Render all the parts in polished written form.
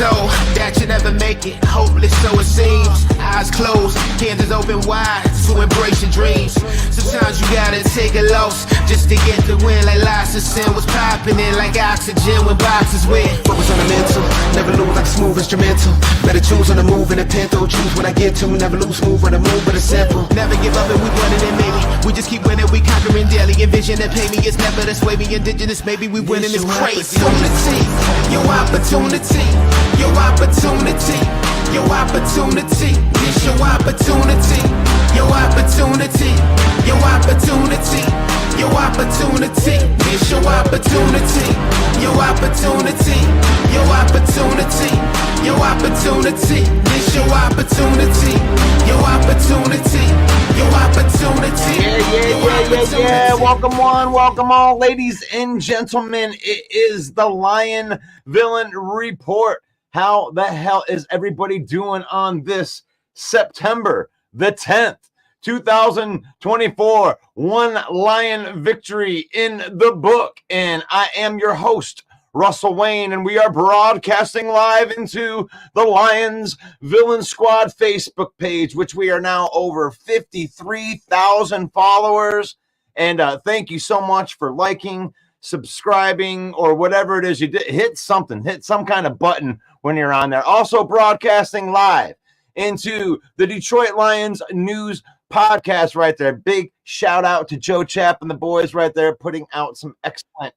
So that you never make it, hopeless so it seems. Eyes closed, hands is open wide to embrace your dreams. Sometimes you gotta take a loss just to get the win. Like lots of sin was popping in like oxygen when boxes win. Focus on the mental, never lose like a smooth instrumental. Better choose on the move in a pinto. Choose when I get to, never lose smooth on the move, but it's simple. Never give up and we winning it maybe. We just keep winning, we conquering daily. Envision that pay me, it's never to sway me. Indigenous, maybe we winning this crazy. Your opportunity, your opportunity, your opportunity, it's your opportunity, your opportunity, your opportunity, your opportunity, it's your opportunity, your opportunity, your opportunity, your opportunity, it's your opportunity, your opportunity, your opportunity. Yeah. Welcome on, welcome all, ladies and gentlemen. It is the Lion Villain Report. How the hell is everybody doing on this September the 10th, 2024? One Lion victory in the book. And I am your host, Russell Wayne, and we are broadcasting live into the Lions Villain Squad Facebook page, which we are now over 53,000 followers. And thank you so much for liking, subscribing, or whatever it is you did. Hit something, hit some kind of button when you're on there. Also broadcasting live into the Detroit Lions news podcast right there. Big shout out to Joe Chapp and the boys right there putting out some excellent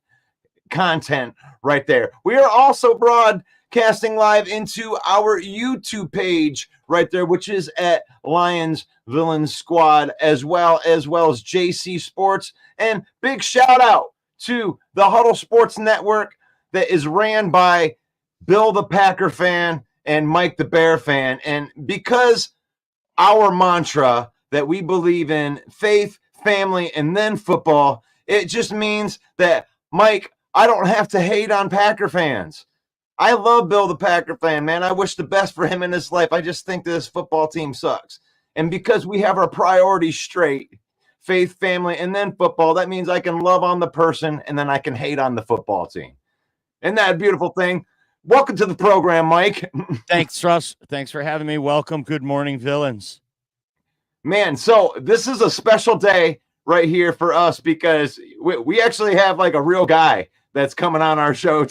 content right there. We are also broadcasting live into our YouTube page right there, which is at Lions Villain Squad, as well as JC Sports. And big shout out to the Huddle Sports Network that is ran by Bill the Packer fan and Mike the Bear fan. And because our mantra that we believe in faith, family, and then football, it just means that, Mike, I don't have to hate on Packer fans. I love Bill the Packer fan, man. I wish the best for him in his life. I just think this football team sucks. And because we have our priorities straight, faith, family, and then football, that means I can love on the person and then I can hate on the football team. Isn't that a beautiful thing? Welcome to the program, Mike. Thanks, Russ. Thanks for having me. Welcome. Good morning, villains. Man, so this is a special day right here for us because we actually have like a real guy that's coming on our show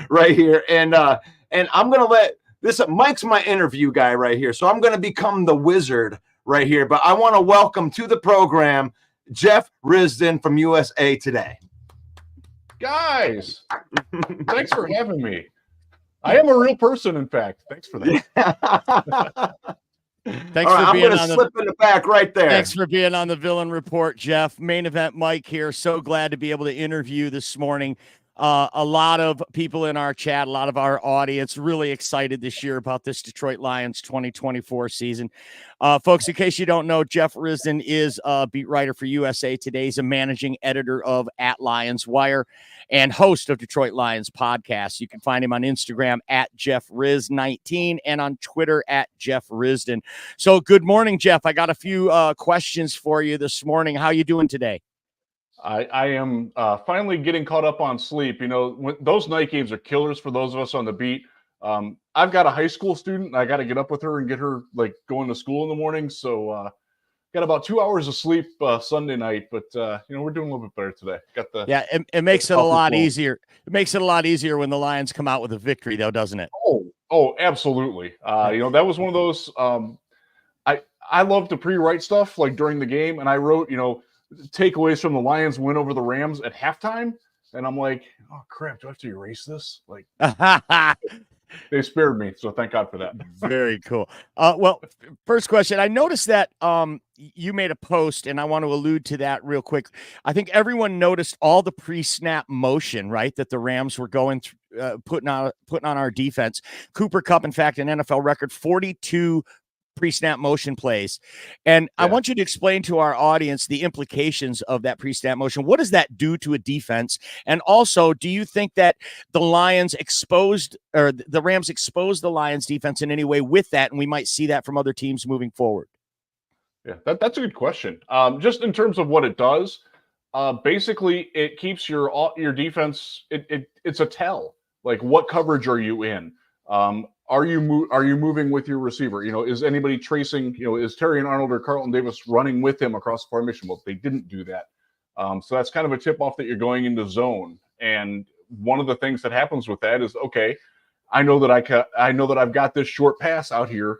right here. And I'm going to let this, Mike's my interview guy right here. So I'm going to become the wizard right here. But I want to welcome to the program, Jeff Risdon from USA Today. Guys, thanks for having me. I am a real person, in fact. Thanks for that. Thanks for being on slip in the back right there. Thanks for being on the Villain Report, Jeff. Main event Mike here. So glad to be able to interview this morning. A lot of people in our chat, a lot of our audience really excited this year about this Detroit Lions 2024 season. Folks, in case you don't know, Jeff Risdon is a beat writer for USA Today. He's a managing editor of @Lionswire and host of Detroit Lions podcast. You can find him on Instagram @JeffRiz19 and on Twitter @Jeff Risdon. So good morning, Jeff. I got a few questions for you this morning. How you doing today? I am finally getting caught up on sleep. You know, those night games are killers for those of us on the beat. I've got a high school student, and I got to get up with her and get her like going to school in the morning. So got about 2 hours of sleep Sunday night, but you know, we're doing a little bit better today. Got the it makes it a lot easier. It makes it a lot easier when the Lions come out with a victory, though, doesn't it? Oh, absolutely. You know, that was one of those. I love to pre-write stuff like during the game, and I wrote, you know, takeaways from the Lions win over the Rams at halftime, and I'm like, oh crap, do I have to erase this? Like, they spared me, so thank God for that. Very cool. Well, first question, I noticed that you made a post, and I want to allude to that real quick. I think everyone noticed all the pre-snap motion, right, that the Rams were going through, putting on our defense. Cooper Kupp, in fact, an NFL record 42 pre-snap motion plays. And I want you to explain to our audience the implications of that pre-snap motion. What does that do to a defense? And also, do you think that the Rams exposed the Lions defense in any way with that, and we might see that from other teams moving forward? Yeah, that's a good question. Just in terms of what it does, basically it keeps your defense. It's a tell. Like, what coverage are you in? Are you moving with your receiver? You know, is anybody tracing? You know, is Terry Arnold or Carlton Davis running with him across the formation? Well, they didn't do that. So that's kind of a tip off that you're going into zone. And one of the things that happens with that is, okay, I know that I've got this short pass out here.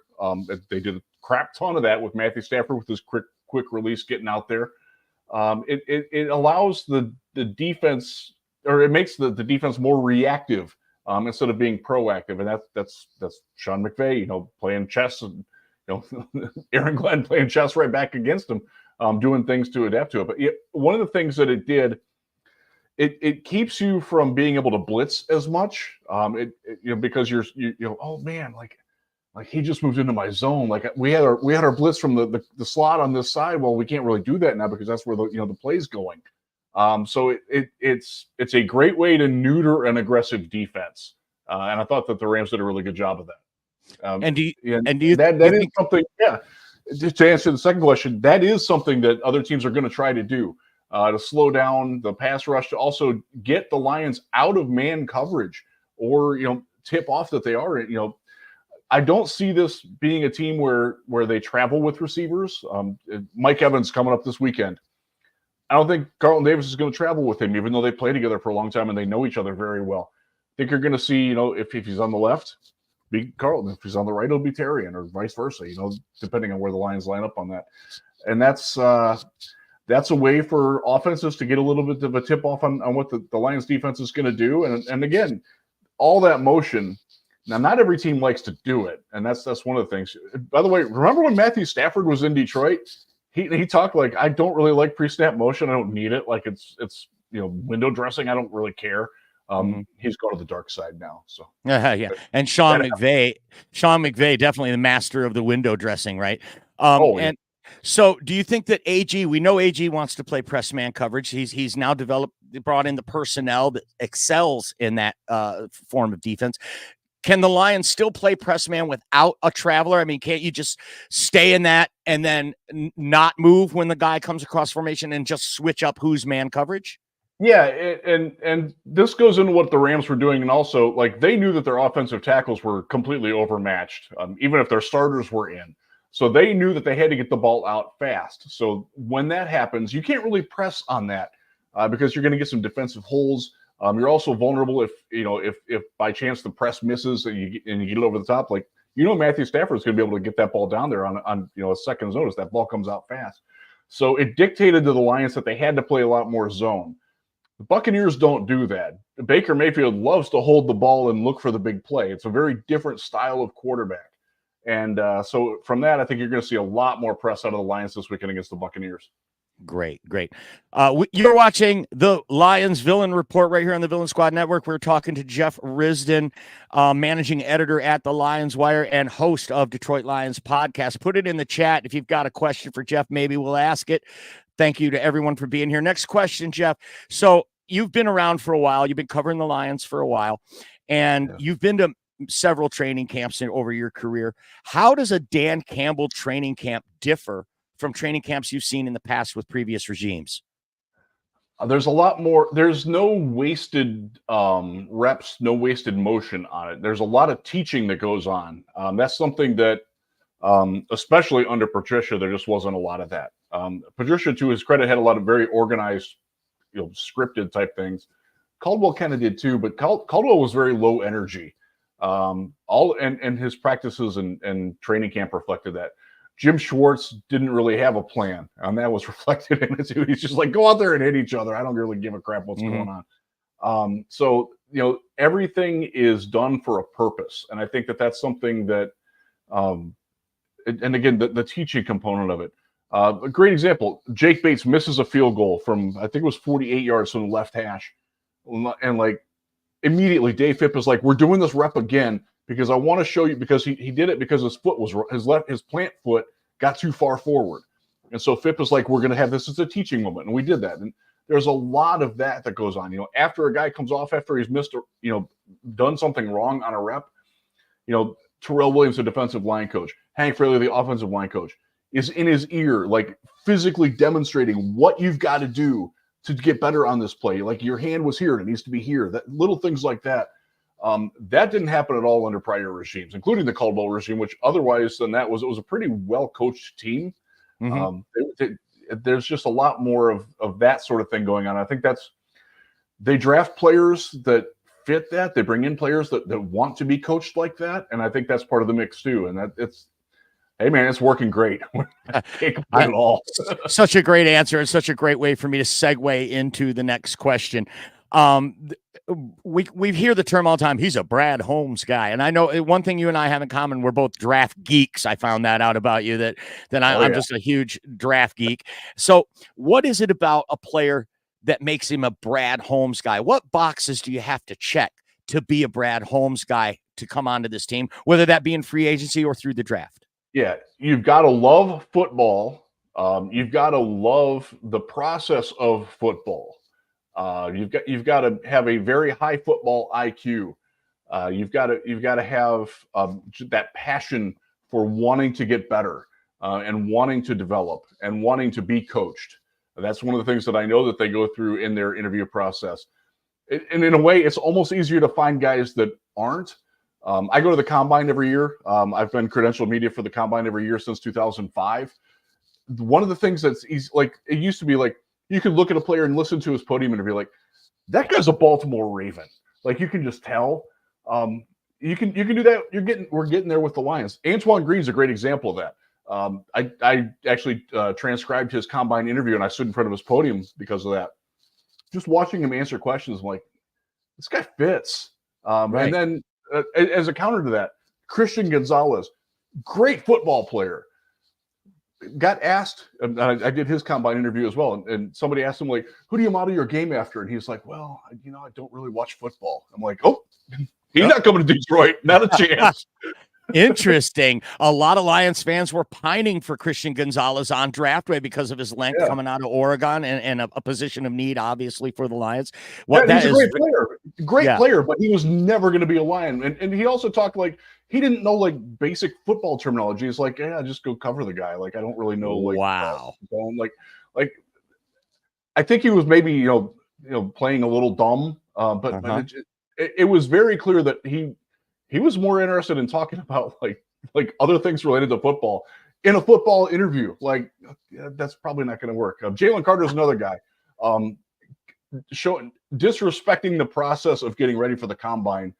They did a crap ton of that with Matthew Stafford with his quick release getting out there. It allows the defense, or it makes the defense more reactive. Instead of being proactive, and that's Sean McVay, you know, playing chess, and you know, Aaron Glenn playing chess right back against him, doing things to adapt to it. But one of the things that it did, it keeps you from being able to blitz as much, you know, because you know, oh man, like he just moved into my zone. Like we had our blitz from the slot on this side. Well, we can't really do that now because that's where the play's going. So it's a great way to neuter an aggressive defense, and I thought that the Rams did a really good job of that. And do you that is something? Yeah. Just to answer the second question, that is something that other teams are going to try to do to slow down the pass rush, to also get the Lions out of man coverage, or tip off that they are. I don't see this being a team where they travel with receivers. Mike Evans coming up this weekend. I don't think Carlton Davis is going to travel with him, even though they play together for a long time and they know each other very well. I think you're going to see, if he's on the left, be Carlton. If he's on the right, it'll be Terrian, or vice versa, depending on where the Lions line up on that. And that's a way for offenses to get a little bit of a tip off on what the Lions defense is going to do. And again, all that motion. Now, not every team likes to do it, and that's one of the things. By the way, remember when Matthew Stafford was in Detroit? He talked like, I don't really like pre-snap motion. I don't need it. Like it's window dressing. I don't really care. He's gone to the dark side now. So yeah. And Sean McVay, definitely the master of the window dressing, right? And so, do you think that AG? We know AG wants to play press man coverage. He's now brought in the personnel that excels in that form of defense. Can the Lions still play press man without a traveler? I mean, can't you just stay in that and then not move when the guy comes across formation and just switch up who's man coverage? Yeah, and this goes into what the Rams were doing, and also like they knew that their offensive tackles were completely overmatched, even if their starters were in. So they knew that they had to get the ball out fast. So when that happens, you can't really press on that because you're going to get some defensive holes. You're also vulnerable if by chance the press misses and you get it over the top. Like Matthew Stafford is going to be able to get that ball down there on a second's notice. That ball comes out fast. So it dictated to the Lions that they had to play a lot more zone. The Buccaneers don't do that. Baker Mayfield loves to hold the ball and look for the big play. It's a very different style of quarterback. And so from that, I think you're going to see a lot more press out of the Lions this weekend against the Buccaneers. Great. You're watching the Lions Villain Report right here on the Villain Squad Network. We're talking to Jeff Risdon, managing editor at the Lionswire and host of Detroit Lions podcast. Put it in the chat if you've got a question for Jeff. Maybe we'll ask it. Thank you to everyone for being here. Next question, Jeff. So you've been around for a while. You've been covering the Lions for a while, and you've been to several training camps over your career. How does a Dan Campbell training camp differ from training camps you've seen in the past with previous regimes? There's a lot more. There's no wasted reps, no wasted motion on it. There's a lot of teaching that goes on. That's something that, especially under Patricia, there just wasn't a lot of that. Patricia, to his credit, had a lot of very organized, scripted type things. Caldwell kind of did too, but Caldwell was very low energy. And his practices and training camp reflected that. Jim Schwartz didn't really have a plan, and that was reflected in it too. He's just like, go out there and hit each other. I don't really give a crap what's going on. So everything is done for a purpose, and I think that that's something that, and again, the teaching component of it. A great example: Jake Bates misses a field goal from, I think it was 48 yards from the left hash, and like immediately Dave Phipp is like, we're doing this rep again, because I want to show you, because he did it because his foot was, his plant foot got too far forward. And so Phipp is like, we're going to have this as a teaching moment. And we did that. And there's a lot of that goes on. After a guy comes off, after he's missed, done something wrong on a rep, Terrell Williams, the defensive line coach, Hank Fraley, the offensive line coach, is in his ear, like physically demonstrating what you've got to do to get better on this play. Like your hand was here, it needs to be here. That little things like that. That didn't happen at all under prior regimes, including the Caldwell regime, which otherwise than that it was a pretty well-coached team. There's just a lot more of that sort of thing going on. I think they draft players that fit that. They bring in players that want to be coached like that. And I think that's part of the mix too. And hey man, it's working great. Can't complain at all. Such a great answer, and such a great way for me to segue into the next question. We hear the term all the time. He's a Brad Holmes guy, and I know one thing you and I have in common. We're both draft geeks. I found that out about you. I'm just a huge draft geek. So, what is it about a player that makes him a Brad Holmes guy? What boxes do you have to check to be a Brad Holmes guy to come onto this team, whether that be in free agency or through the draft? Yeah, you've got to love football. You've got to love the process of football. You've got to have a very high football IQ. You've got to have that passion for wanting to get better and wanting to develop and wanting to be coached. That's one of the things that I know that they go through in their interview process. And in a way, it's almost easier to find guys that aren't. I go to the Combine every year. I've been credentialed media for the Combine every year since 2005. One of the things that's easy, like it used to be like, you could look at a player and listen to his podium interview, like that guy's a Baltimore Raven. Like you can just tell. You can do that. We're getting there with the Lions. Antoine Green's a great example of that. I actually transcribed his Combine interview, and I stood in front of his podium because of that. Just watching him answer questions, I'm like, this guy fits. Right. And then as a counter to that, Christian Gonzalez, great football player. Got asked, I did his Combine interview as well, and somebody asked him, like, who do you model your game after? And he's like, well, I don't really watch football. I'm like, oh, he's not coming to Detroit. Not a chance. Interesting. A lot of Lions fans were pining for Christian Gonzalez on draft day because of his length coming out of Oregon and a position of need, obviously, for the Lions. He's a great player, but he was never going to be a Lion. And he also talked like he didn't know like basic football terminology. It's like, yeah, just go cover the guy. Like I don't really know. Like, wow. Like I think he was maybe playing a little dumb, but it was very clear that he was more interested in talking about like other things related to football in a football interview. Like that's probably not going to work. Jalen Carter's another guy, disrespecting the process of getting ready for the Combine.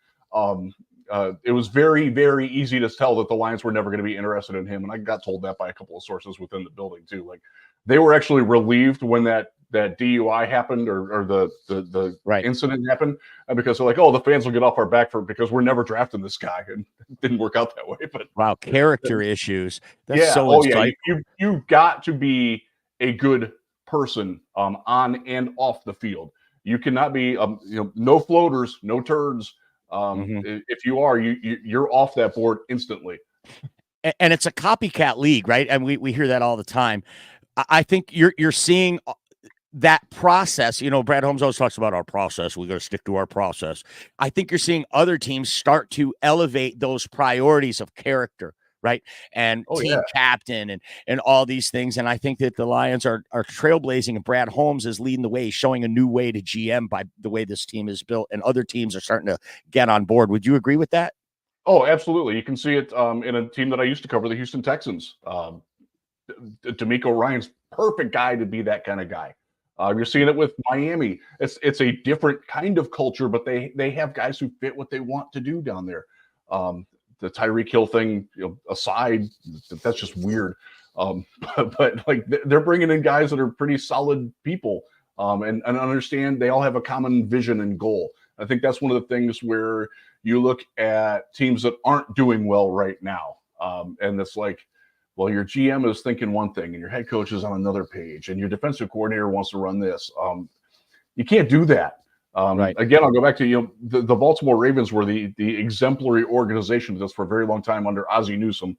It was very, very easy to tell that the Lions were never going to be interested in him, and I got told that by a couple of sources within the building too. Like they were actually relieved when that DUI happened or the incident happened, because they're like, oh, the fans will get off our back because we're never drafting this guy, and it didn't work out that way. But wow, character issues. That's so insightful. You've got to be a good person on and off the field. You cannot be, no floaters, no turds. If you are, you're off that board instantly. And it's a copycat league, right? And we hear that all the time. I think you're seeing that process. Brad Holmes always talks about our process. We got to stick to our process. I think you're seeing other teams start to elevate those priorities of character, right? And team captain and all these things. And I think that the Lions are trailblazing, and Brad Holmes is leading the way, showing a new way to GM by the way this team is built, and other teams are starting to get on board. Would you agree with that? Oh, absolutely. You can see it in a team that I used to cover, the Houston Texans. D'Amico Ryan's perfect guy to be that kind of guy. You're seeing it with Miami. It's a different kind of culture, but they have guys who fit what they want to do down there. The Tyreek Hill thing aside, that's just weird. But like they're bringing in guys that are pretty solid people and understand they all have a common vision and goal. I think that's one of the things where you look at teams that aren't doing well right now, and it's like, well, your GM is thinking one thing and your head coach is on another page and your defensive coordinator wants to run this. You can't do that. Right. Again, I'll go back to, the Baltimore Ravens were the exemplary organization of this for a very long time under Ozzie Newsome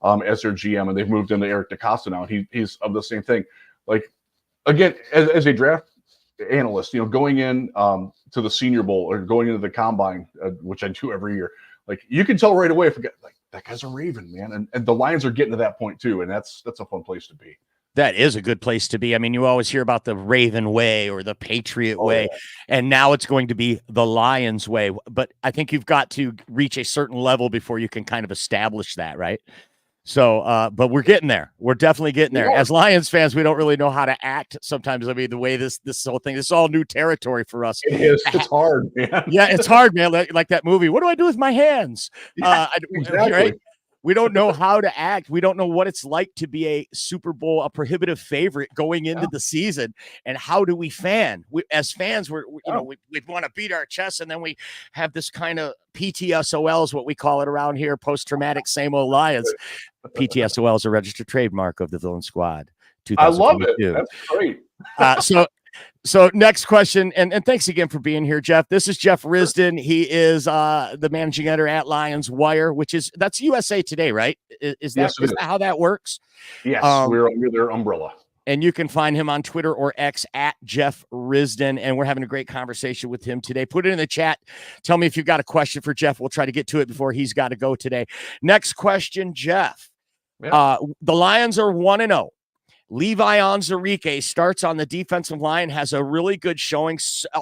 as their GM, and they've moved into Eric DeCosta now. He's of the same thing. Like, again, as a draft analyst, going in to the Senior Bowl or going into the Combine, which I do every year, like you can tell right away if that guy's a Raven, man. And the Lions are getting to that point too. And that's a fun place to be. That is a good place to be. I mean, you always hear about the Raven way or the Patriot way, and now it's going to be the Lions way. But I think you've got to reach a certain level before you can kind of establish that, right? So, but we're getting there. We're definitely getting there. As Lions fans, we don't really know how to act sometimes. I mean, the way this whole thing, this is all new territory for us. It is. It's hard, man. Yeah, it's hard, man. Like that movie. What do I do with my hands? Exactly. Right? We don't know how to act. We don't know what it's like to be a Super Bowl, a prohibitive favorite going into the season. And how do we fan? As fans, we want to beat our chests, and then we have this kind of PTSOL is what we call it around here, post-traumatic same old Lions. PTSOL is a registered trademark of the Villain Squad. I love it. That's great. So next question, and thanks again for being here, Jeff. This is Jeff Risdon. He is the managing editor at Lionswire, that's USA Today, right? Is that how that works? Yes, we're under their umbrella. And you can find him on Twitter or X at Jeff Risdon. And we're having a great conversation with him today. Put it in the chat. Tell me if you've got a question for Jeff. We'll try to get to it before he's got to go today. Next question, Jeff. Yeah. The Lions are 1-0. Levi Onwuzurike starts on the defensive line, has a really good showing.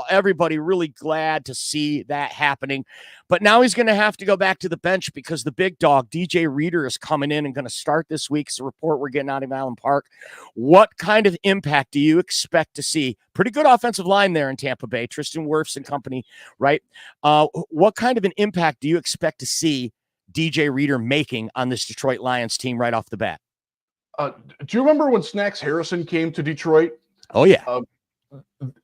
Everybody really glad to see that happening. But now he's going to have to go back to the bench because the big dog, DJ Reader, is coming in and going to start this week. It's a report we're getting out of Allen Park. What kind of impact do you expect to see? Pretty good offensive line there in Tampa Bay, Tristan Wirfs and company, right? What kind of an impact do you expect to see DJ Reader making on this Detroit Lions team right off the bat? Do you remember when Snacks Harrison came to Detroit? Oh, yeah.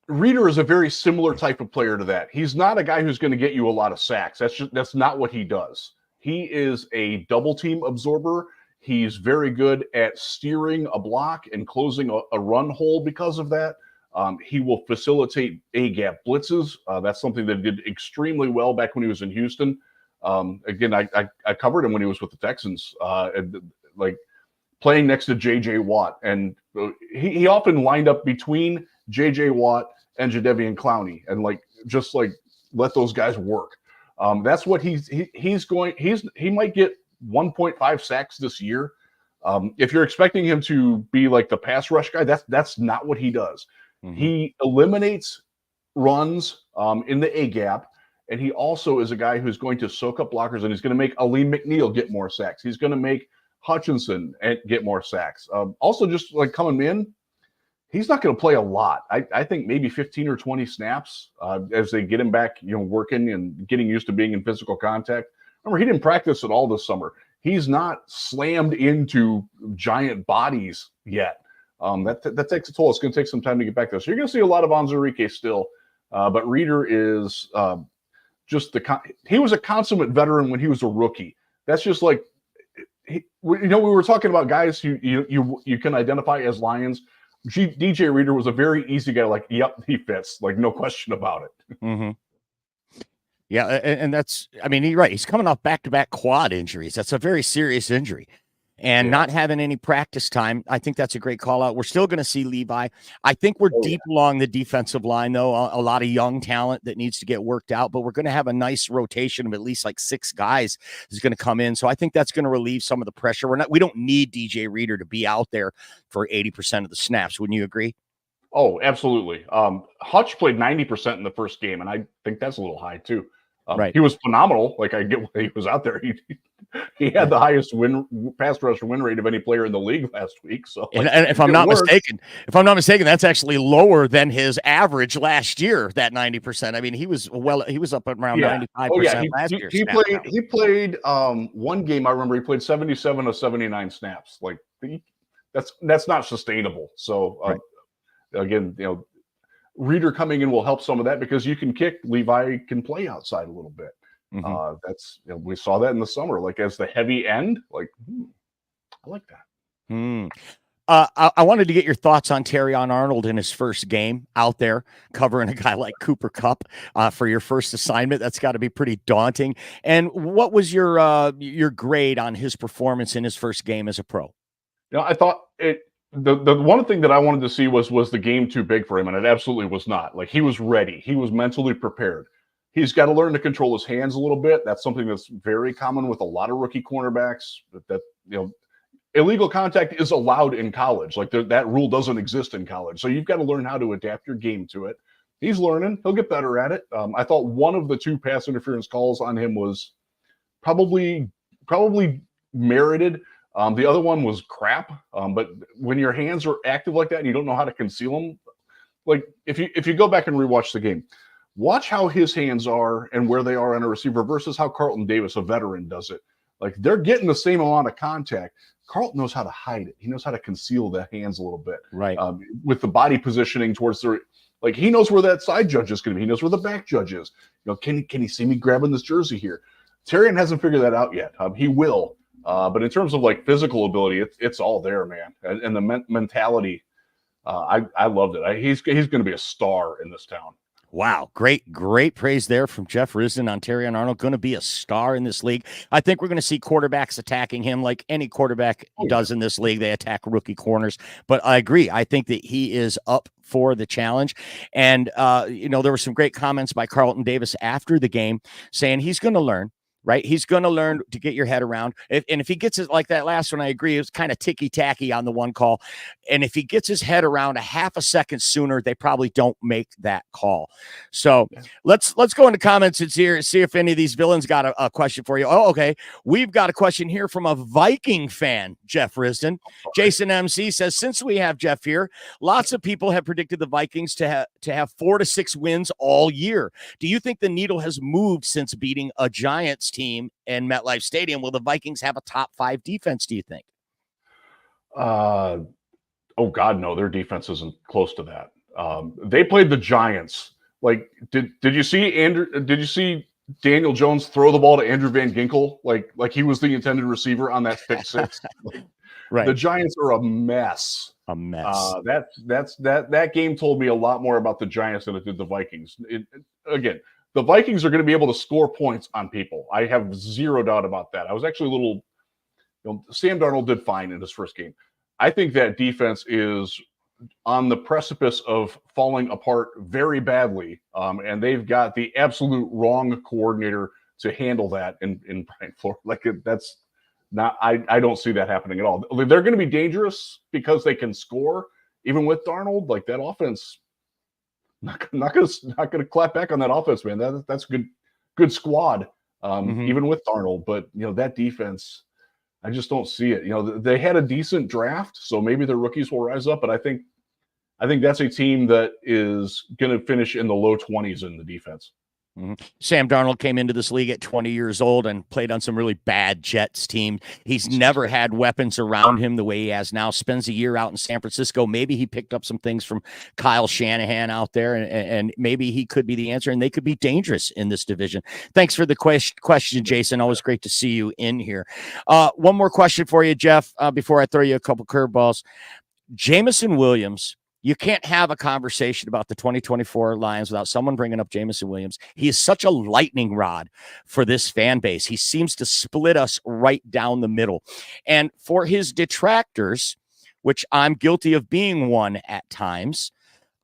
Reader is a very similar type of player to that. He's not a guy who's going to get you a lot of sacks. That's not what he does. He is a double team absorber. He's very good at steering a block and closing a run hole because of that. He will facilitate A-gap blitzes. That's something that he did extremely well back when he was in Houston. Again, I covered him when he was with the Texans. Playing next to J.J. Watt. And he often lined up between J.J. Watt and Jadeveon Clowney and just let those guys work. That's what he might get 1.5 sacks this year. If you're expecting him to be like the pass rush guy, that's not what he does. Mm-hmm. He eliminates runs in the A-gap, and he also is a guy who's going to soak up blockers, and he's going to make Aleem McNeil get more sacks. He's going to make Hutchinson and get more sacks. Also, just coming in, he's not going to play a lot. I think maybe 15 or 20 snaps as they get him back, working and getting used to being in physical contact. Remember, he didn't practice at all this summer. He's not slammed into giant bodies yet. That takes a toll. It's going to take some time to get back there. So you're going to see a lot of Onwuzurike still, but Reader is he was a consummate veteran when he was a rookie. That's just we were talking about guys who you can identify as Lions. DJ Reader was a very easy guy. Like, yep, he fits. Like, no question about it. Mm-hmm. Yeah, and that's, I mean, you're right. He's coming off back-to-back quad injuries. That's a very serious injury. And not having any practice time, I think that's a great call out. We're still going to see Levi. I think we're deep along the defensive line, though. A lot of young talent that needs to get worked out, but we're going to have a nice rotation of at least like 6 guys is going to come in. So I think that's going to relieve some of the pressure. We don't need DJ Reader to be out there for 80% of the snaps. Wouldn't you agree? Oh, absolutely. Hutch played 90% in the first game, and I think that's a little high too. Right. He was phenomenal. Like, I get why he was out there. He had the highest pass rush win rate of any player in the league last week. So, and if I'm not mistaken, that's actually lower than his average last year. That 90%. I mean, he was up at around 95% last year. He played one game. I remember he played 77 of 79 snaps. Like, that's not sustainable. So again, Reader coming in will help some of that because you can kick. Levi can play outside a little bit. Mm-hmm. That's we saw that in the summer, like as the heavy end. Like, I like that. I wanted to get your thoughts on Terrion Arnold in his first game out there covering a guy like Cooper Kupp for your first assignment. That's got to be pretty daunting. And what was your grade on his performance in his first game as a pro? I thought the one thing that I wanted to see was the game too big for him, and it absolutely was not. Like, he was ready. He was mentally prepared. He's got to learn to control his hands a little bit. That's something that's very common with a lot of rookie cornerbacks. That illegal contact is allowed in college. Like, that rule doesn't exist in college. So you've got to learn how to adapt your game to it. He's learning. He'll get better at it. I thought one of the 2 pass interference calls on him was probably merited. The other one was crap. But when your hands are active like that and you don't know how to conceal them, like if you go back and rewatch the game, watch how his hands are and where they are on a receiver versus how Carlton Davis, a veteran, does it. Like, they're getting the same amount of contact. Carlton knows how to hide it. He knows how to conceal the hands a little bit. Right. With the body positioning towards like, he knows where that side judge is going to be. He knows where the back judge is. Can he see me grabbing this jersey here? Terrion hasn't figured that out yet. He will. But in terms of like physical ability, it's all there, man. And the mentality, I loved it. He's going to be a star in this town. Wow. Great praise there from Jeff Risdon on Terrion Arnold. Going to be a star in this league. I think we're going to see quarterbacks attacking him like any quarterback does in this league. They attack rookie corners. But I agree. I think that he is up for the challenge. And, there were some great comments by Carlton Davis after the game saying he's going to learn. Right. He's going to learn to get your head around. And if he gets it like that last one, I agree. It was kind of ticky tacky on the one call. And if he gets his head around a half a second sooner, they probably don't make that call. So let's go into comments and see if any of these villains got a question for you. Oh, okay. We've got a question here from a Viking fan, Jeff Risdon. Jason MC says, since we have Jeff here, lots of people have predicted the Vikings to have 4 to 6 wins all year. Do you think the needle has moved since beating a Giants team in MetLife Stadium? Will the Vikings have a top 5 defense, do you think? Oh God, no, their defense isn't close to that. They played the Giants. Like, did you see Daniel Jones throw the ball to Andrew Van Ginkel like he was the intended receiver on that pick 6? Right. The Giants are a mess. A mess. That game told me a lot more about the Giants than it did the Vikings. Again, the Vikings are going to be able to score points on people. I have zero doubt about that. I was actually a little, Sam Darnold did fine in his first game. I think that defense is on the precipice of falling apart very badly. And they've got the absolute wrong coordinator to handle that in Brian Flores. Like, that's not, I don't see that happening at all. They're going to be dangerous because they can score even with Darnold. Like, that offense, not gonna clap back on that offense, man. That's a good squad, even with Darnold. But that defense, I just don't see it. They had a decent draft, so maybe the rookies will rise up. But I think that's a team that is going to finish in the low 20s in the defense. Mm-hmm. Sam Darnold came into this league at 20 years old and played on some really bad Jets team. He's never had weapons around him the way he has now. Spends a year out in San Francisco. Maybe he picked up some things from Kyle Shanahan out there, and maybe he could be the answer, and they could be dangerous in this division. Thanks for the question, Jason. Always great to see you in here. One more question for you, Jeff, before I throw you a couple curveballs. Jameson Williams, you can't have a conversation about the 2024 Lions without someone bringing up Jameson Williams. He is such a lightning rod for this fan base. He seems to split us right down the middle. And for his detractors, which I'm guilty of being one at times,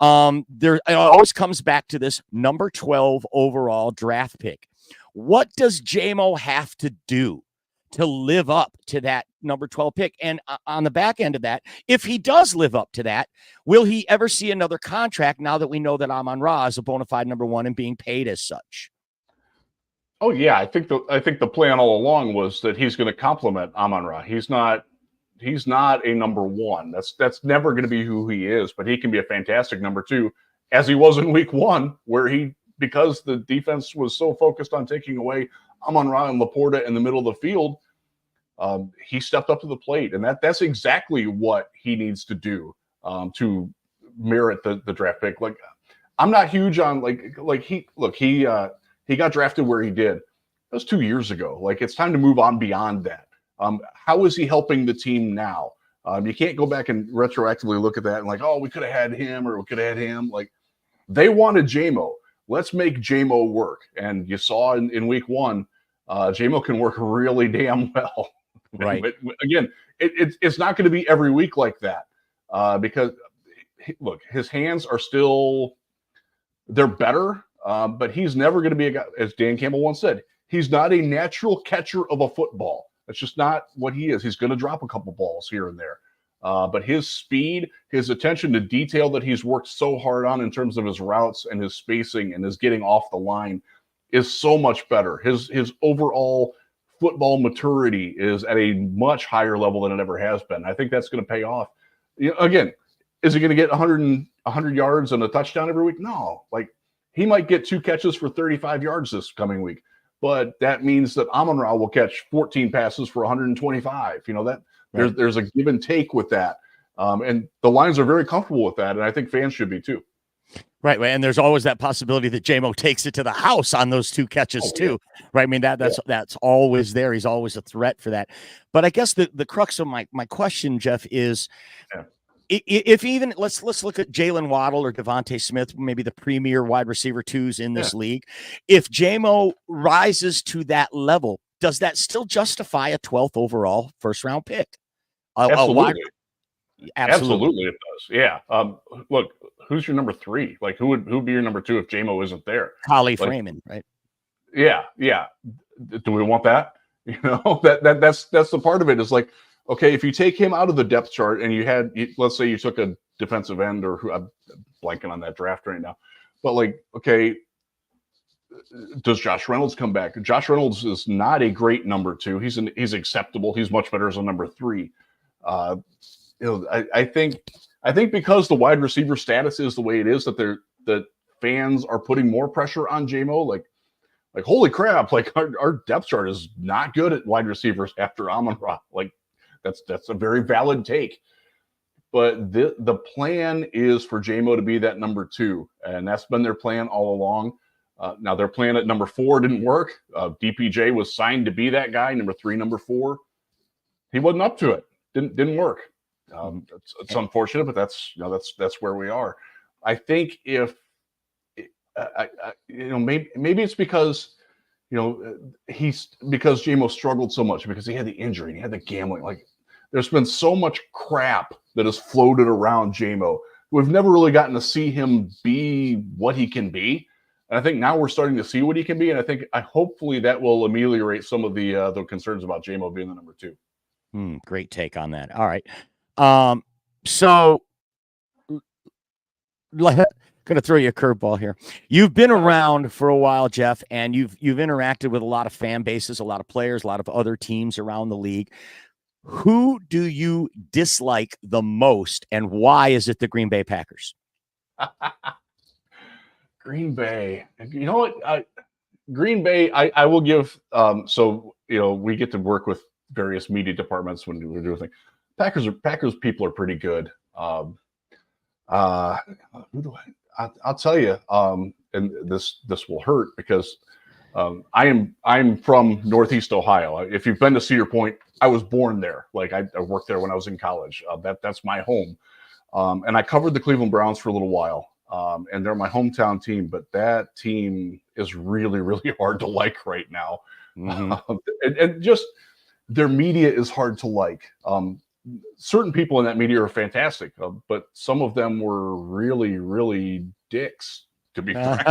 it always comes back to this number 12 overall draft pick. What does JMO have to do to live up to that number 12 pick? And on the back end of that, if he does live up to that, will he ever see another contract now that we know that Amon-Ra is a bona fide number one and being paid as such? Oh yeah, I think the plan all along was that he's going to complement Amon-Ra. He's not a number one. That's never going to be who he is, but he can be a fantastic number two, as he was in week one, where because the defense was so focused on taking away Amon-Ra and Laporta in the middle of the field, he stepped up to the plate, and that's exactly what he needs to do to merit the draft pick. Like, I'm not huge on he got drafted where he did. That was 2 years ago. Like, it's time to move on beyond that. How is he helping the team now? You can't go back and retroactively look at that and like, oh, we could have had him or we could have had him. Like, they wanted JMO. Let's make JMO work. And you saw in week one, JMO can work really damn well. Right. But again, it's not going to be every week like that because, look, his hands are still – they're better, but he's never going to be a guy, as Dan Campbell once said, he's not a natural catcher of a football. That's just not what he is. He's going to drop a couple balls here and there. But his speed, his attention to detail that he's worked so hard on in terms of his routes and his spacing and his getting off the line is so much better. His overall football maturity is at a much higher level than it ever has been. I think that's going to pay off. Again, is he going to get 100 yards and a touchdown every week? No. Like, he might get 2 catches for 35 yards this coming week, but that means that Amon-Ra will catch 14 passes for 125. Right. There's a give and take with that. And the Lions are very comfortable with that, and I think fans should be too. Right. And there's always that possibility that JMO takes it to the house on those 2 catches too. Yeah. Right. I mean, that's always there. He's always a threat for that. But I guess the crux of my question, Jeff, is if even let's look at Jalen Waddle or Devontae Smith, maybe the premier wide receiver twos in this league. If JMO rises to that level, does that still justify a 12th overall first round pick? Absolutely. Absolutely It does. Yeah. Look, who's your number 3? Like, who would be your number 2 if JMO isn't there? Collie Freeman, right? Yeah. Do we want that? That's the part of it is like, okay, if you take him out of the depth chart and let's say you took a defensive end or who, I'm blanking on that draft right now, but like, okay, does Josh Reynolds come back? Josh Reynolds is not a great number 2. He's acceptable. He's much better as a number 3. I think because the wide receiver status is the way it is, that fans are putting more pressure on JMO. Like holy crap! Like our depth chart is not good at wide receivers after Amon-Ra. Like that's a very valid take. But the plan is for JMO to be that number 2, and that's been their plan all along. Now their plan at number 4 didn't work. DPJ was signed to be that guy, number 3, number 4. He wasn't up to it. Didn't work. It's unfortunate, but that's where we are. I think if maybe it's because because JMO struggled so much because he had the injury and he had the gambling. Like, there's been so much crap that has floated around JMO. We've never really gotten to see him be what he can be. And I think now we're starting to see what he can be. And hopefully that will ameliorate some of the concerns about JMO being the number 2. Great take on that. All right. So going to throw you a curveball here. You've been around for a while, Jeff, and you've interacted with a lot of fan bases, a lot of players, a lot of other teams around the league. Who do you dislike the most, and why is it the Green Bay Packers? Green Bay. You know what? Green Bay, I will give we get to work with various media departments when we're doing things. Packers people are pretty good. Who do I'll tell you, and this will hurt because I'm from Northeast Ohio. If you've been to Cedar Point, I was born there. Like I worked there when I was in college. That's my home. And I covered the Cleveland Browns for a little while. And they're my hometown team, but that team is really, really hard to like right now. Mm-hmm. And just their media is hard to like. Certain people in that media are fantastic, but some of them were really, really dicks, to be frank.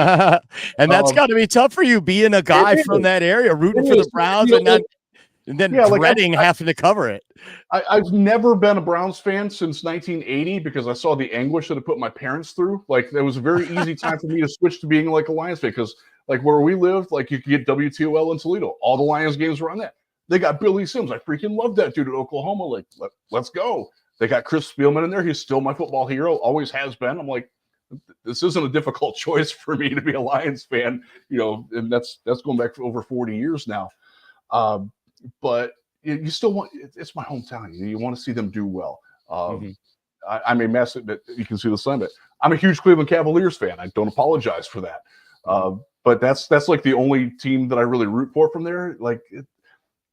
And that's got to be tough for you, being a guy from that area, rooting for the Browns, and then dreading having to cover it. I've never been a Browns fan since 1980 because I saw the anguish that it put my parents through. Like, it was a very easy time for me to switch to being like a Lions fan because, like, where we lived, like, you could get WTOL in Toledo. All the Lions games were on that. They got Billy Sims. I freaking love that dude at Oklahoma. Like, let's go. They got Chris Spielman in there. He's still my football hero. Always has been. I'm like, this isn't a difficult choice for me to be a Lions fan, and that's going back for over 40 years now. But you still want, it's my hometown. You want to see them do well. I'm a massive, you can see the sun, but I'm a huge Cleveland Cavaliers fan. I don't apologize for that. But that's like the only team that I really root for from there. Like,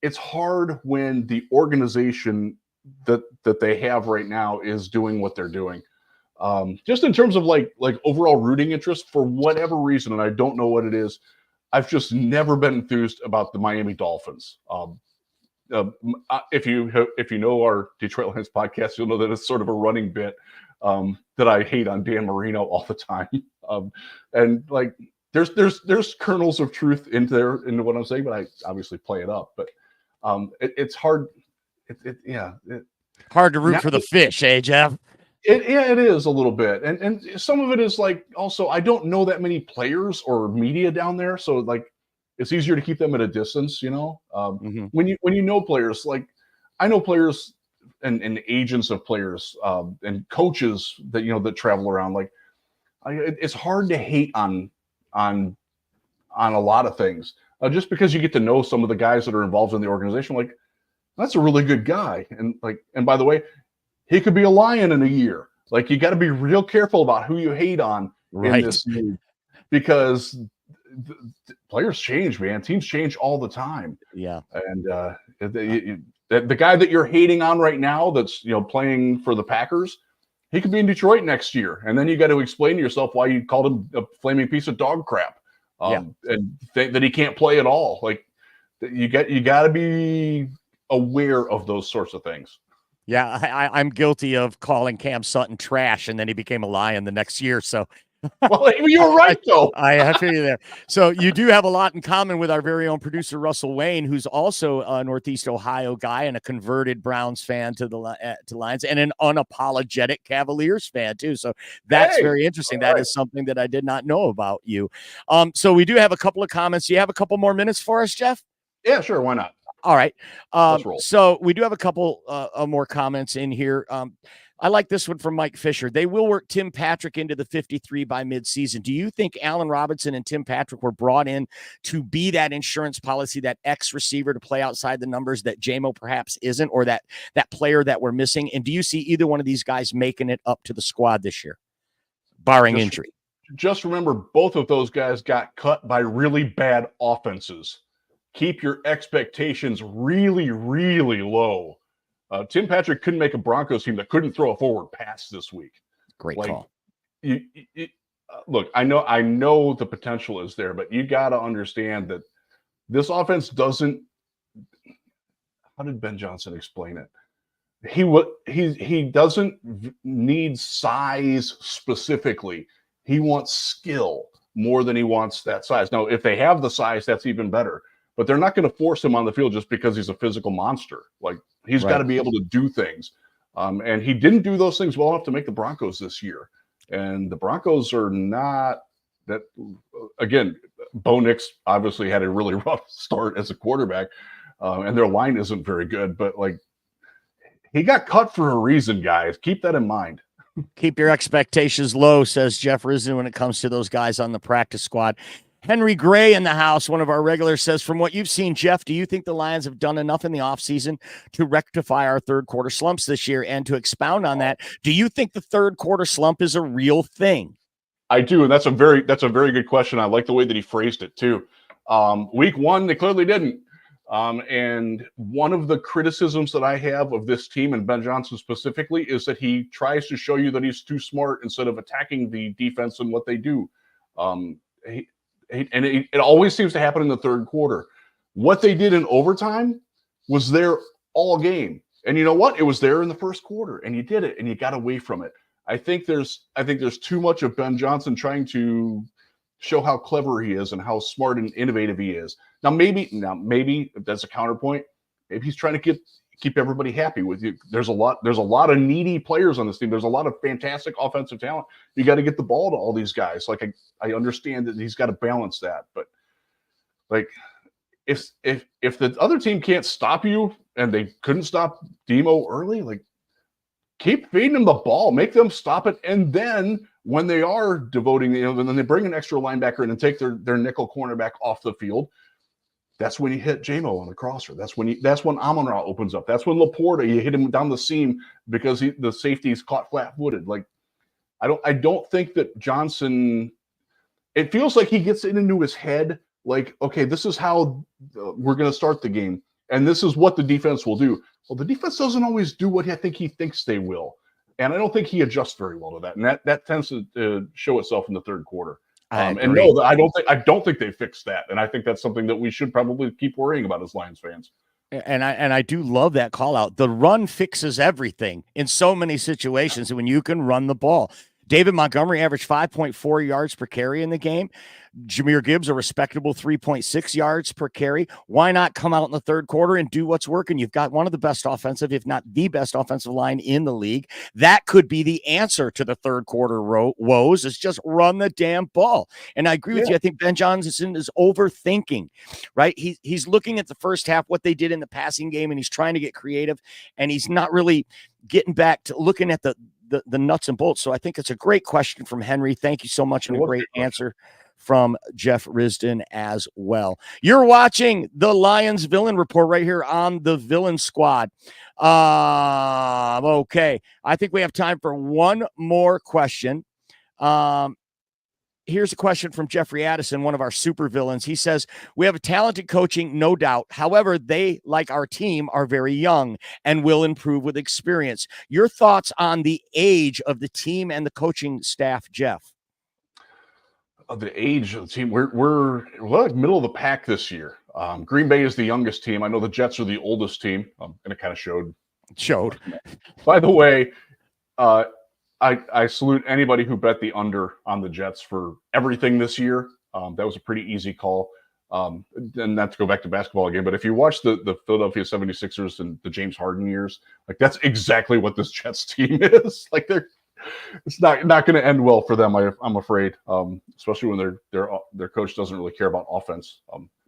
it's hard when the organization that they have right now is doing what they're doing. Just in terms of like overall rooting interest, for whatever reason, and I don't know what it is, I've just never been enthused about the Miami Dolphins. If you know our Detroit Lions podcast, you'll know that it's sort of a running bit that I hate on Dan Marino all the time. And like there's kernels of truth into what I'm saying, but I obviously play it up. But it's hard. Hard to root for the fish, eh, Jeff? It is a little bit, and some of it is like also I don't know that many players or media down there, so like it's easier to keep them at a distance, When you know players, like I know players and agents of players and coaches that that travel around. Like it's hard to hate on a lot of things just because you get to know some of the guys that are involved in the organization. Like that's a really good guy, and by the way, he could be a Lion in a year. Like you got to be real careful about who you hate on in this league because players change, man. Teams change all the time. Yeah. And the guy that you're hating on right now that's playing for the Packers, he could be in Detroit next year. And then you got to explain to yourself why you called him a flaming piece of dog crap. And that he can't play at all. Like you got to be aware of those sorts of things. Yeah, I'm guilty of calling Cam Sutton trash, and then he became a Lion the next year. So, well, you were right, though. I feel you there. So you do have a lot in common with our very own producer, Russell Wayne, who's also a Northeast Ohio guy and a converted Browns fan to Lions and an unapologetic Cavaliers fan, too. So that's very interesting. That is something that I did not know about you. So we do have a couple of comments. Do you have a couple more minutes for us, Jeff? Yeah, sure. Why not? All right. So we do have a couple more comments in here. I like this one from Mike Fisher. They will work Tim Patrick into the 53 by midseason. Do you think Allen Robinson and Tim Patrick were brought in to be that insurance policy, that X receiver to play outside the numbers that JMO perhaps isn't, or that player that we're missing? And do you see either one of these guys making it up to the squad this year, barring injury? Just remember, both of those guys got cut by really bad offenses. Keep your expectations really, really low. Tim Patrick couldn't make a Broncos team that couldn't throw a forward pass this week. Great call. Look, I know the potential is there, but you got to understand that this offense doesn't. How did Ben Johnson explain it? He doesn't need size specifically. He wants skill more than he wants that size. Now, if they have the size, that's even better. But they're not going to force him on the field just because he's a physical monster. Like he's got to be able to do things. And he didn't do those things well enough to make the Broncos this year. And the Broncos are not that. Again, Bo Nix obviously had a really rough start as a quarterback, and their line isn't very good. But like, he got cut for a reason, guys. Keep that in mind. Keep your expectations low, says Jeff Risdon, when it comes to those guys on the practice squad. Henry Gray in the house, one of our regulars, says, from what you've seen, Jeff, do you think the Lions have done enough in the offseason to rectify our third quarter slumps this year? And to expound on that, do you think the third quarter slump is a real thing? I do, and that's a very good question. I like the way that he phrased it too. Week 1, they clearly didn't. And one of the criticisms that I have of this team and Ben Johnson specifically is that he tries to show you that he's too smart instead of attacking the defense and what they do. It always seems to happen in the third quarter. What they did in overtime was there all game. And you know what? It was there in the first quarter, and you did it, and you got away from it. I think there's too much of Ben Johnson trying to show how clever he is and how smart and innovative he is. Now maybe that's a counterpoint. Maybe he's trying to keep everybody happy with you. There's a lot of needy players on this team. There's a lot of fantastic offensive talent. You got to get the ball to all these guys. Like I understand that he's got to balance that, but like if the other team can't stop you and they couldn't stop Demo early, like keep feeding them the ball, make them stop it, and then when they are devoting, and then they bring an extra linebacker in and take their nickel cornerback off the field, that's when you hit JMO on the crosser. That's when Amon-Ra opens up. That's when Laporta, you hit him down the seam because the safety's caught flat-footed. Like I don't think that Johnson. It feels like he gets it into his head. Like, okay, this is how we're going to start the game, and this is what the defense will do. Well, the defense doesn't always do what I think he thinks they will, and I don't think he adjusts very well to that. And that tends to show itself in the third quarter. And no, I don't think they fixed that, and I think that's something that we should probably keep worrying about as Lions fans. And I do love that call out. The run fixes everything in so many situations when you can run the ball. David Montgomery averaged 5.4 yards per carry in the game. Jahmyr Gibbs, a respectable 3.6 yards per carry. Why not come out in the third quarter and do what's working? You've got one of the best offensive, if not the best offensive line in the league. That could be the answer to the third quarter woes, is just run the damn ball. And I agree with you. I think Ben Johnson is overthinking, right? He's looking at the first half, what they did in the passing game, and he's trying to get creative, and he's not really getting back to looking at the nuts and bolts. So I think it's a great question from Henry. Thank you so much. And a great answer from Jeff Risdon as well. You're watching the Lions Villain Report right here on the Villain Squad. Okay. I think we have time for one more question. Here's a question from Jeffrey Addison, one of our super villains. He says, we have a talented coaching, no doubt. However, they, like our team, are very young and will improve with experience. Your thoughts on the age of the team and the coaching staff, Jeff? The age of the team, we're like middle of the pack this year. Green Bay is the youngest team. I know the Jets are the oldest team, and it kind of showed. By the way, I salute anybody who bet the under on the Jets for everything this year. That was a pretty easy call. And not to go back to basketball again, but if you watch the Philadelphia 76ers and the James Harden years, like that's exactly what this Jets team is. Like it's not going to end well for them, I'm afraid, especially when their coach doesn't really care about offense.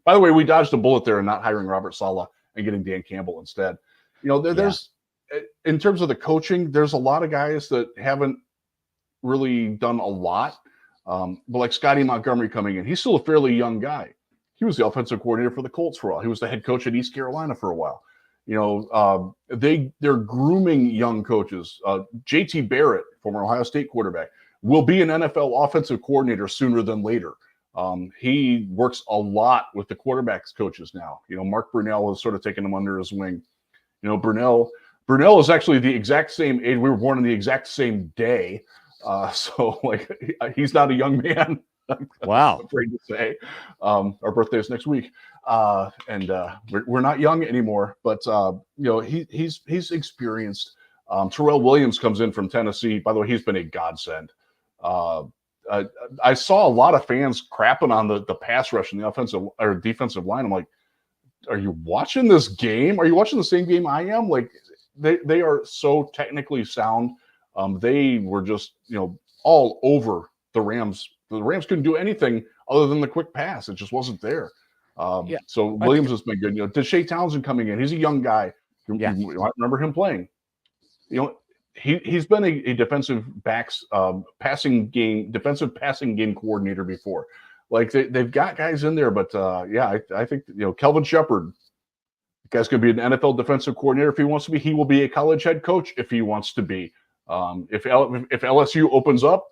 By the way, we dodged a bullet there and not hiring Robert Saleh and getting Dan Campbell instead. There's in terms of the coaching, there's a lot of guys that haven't really done a lot. But like Scotty Montgomery coming in, he's still a fairly young guy. He was the offensive coordinator for the Colts for a while. He was the head coach at East Carolina for a while. They're grooming young coaches. JT Barrett, former Ohio State quarterback, will be an NFL offensive coordinator sooner than later. He works a lot with the quarterbacks coaches now. Mark Brunell has sort of taken him under his wing. Brunell is actually the exact same age. We were born on the exact same day. So he's not a young man. Wow. I'm afraid to say. Our birthday is next week. And we're not young anymore, but he's experienced. Terrell Williams comes in from Tennessee. By the way, he's been a godsend. I saw a lot of fans crapping on the pass rush and the offensive or defensive line. I'm like, are you watching this game? Are you watching the same game I am? Like they are so technically sound. They were just, all over the Rams. The Rams couldn't do anything other than the quick pass. It just wasn't there. So Williams has been good. Deshae Townsend coming in. He's a young guy. You remember him playing. He's been a defensive passing game coordinator before. Like they've got guys in there, but I think Kelvin Shepard, the guy's going to be an NFL defensive coordinator if he wants to be. He will be a college head coach if he wants to be. If LSU opens up,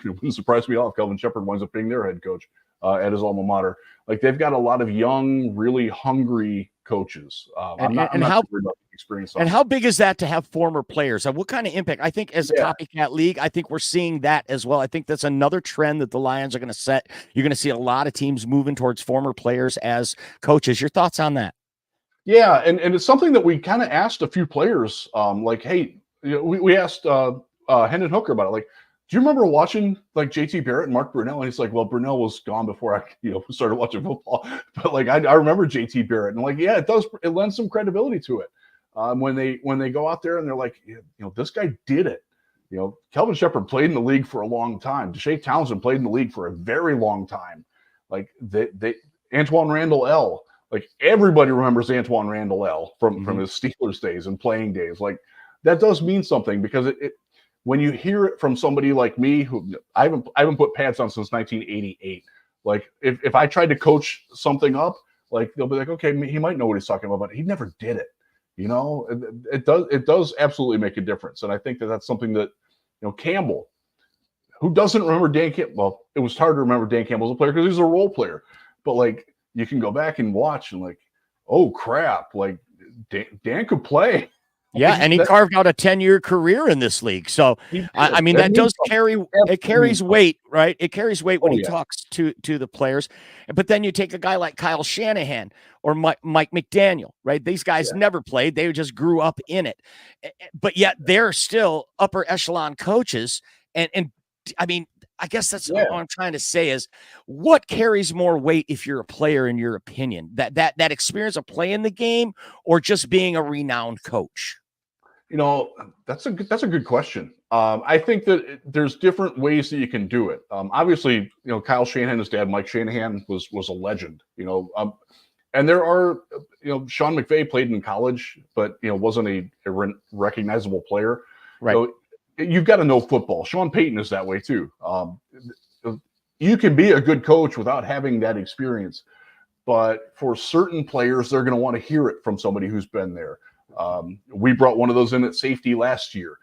it wouldn't surprise me at all if Kelvin Shepard winds up being their head coach at his alma mater. Like they've got a lot of young, really hungry coaches. I'm not sure about the experience. And how big is that to have former players? What kind of impact? I think as a copycat league, I think we're seeing that as well. I think that's another trend that the Lions are going to set. You're going to see a lot of teams moving towards former players as coaches. Your thoughts on that? Yeah, and it's something that we kind of asked a few players, like, hey, we asked Hendon Hooker about it. Like, do you remember watching like JT Barrett and Mark Brunell? And he's like, well, Brunell was gone before I started watching football. But like, I remember JT Barrett, and like, yeah, it lends some credibility to it. When they go out there and they're like, this guy did it. Kelvin Shepherd played in the league for a long time. Deshae Townsend played in the league for a very long time. Like Antoine Randall L. Like everybody remembers Antoine Randall L. from his Steelers days and playing days. Like that does mean something, because it when you hear it from somebody like me, who I haven't put pads on since 1988. Like if I tried to coach something up, like they'll be like, okay, he might know what he's talking about, but he never did it. It does absolutely make a difference. And I think that's something that, Campbell, who doesn't remember Dan Campbell? Well, it was hard to remember Dan Campbell as a player because he's a role player, but like you can go back and watch and like, oh crap, like Dan could play. Yeah, and he carved out a 10-year career in this league. So, I mean, that does carries weight, right? It carries weight when he talks to the players. But then you take a guy like Kyle Shanahan or Mike McDaniel, right? These guys never played. They just grew up in it. But yet they're still upper echelon coaches. And I mean, I guess that's what I'm trying to say is what carries more weight if you're a player, in your opinion, that experience of playing the game or just being a renowned coach? That's a good question. I think that there's different ways that you can do it. Obviously, Kyle Shanahan, his dad, Mike Shanahan, was a legend. And there are, Sean McVay played in college, but wasn't a recognizable player. Right. So you've got to know football. Sean Payton is that way too. You can be a good coach without having that experience, but for certain players, they're going to want to hear it from somebody who's been there. We brought one of those in at safety last year.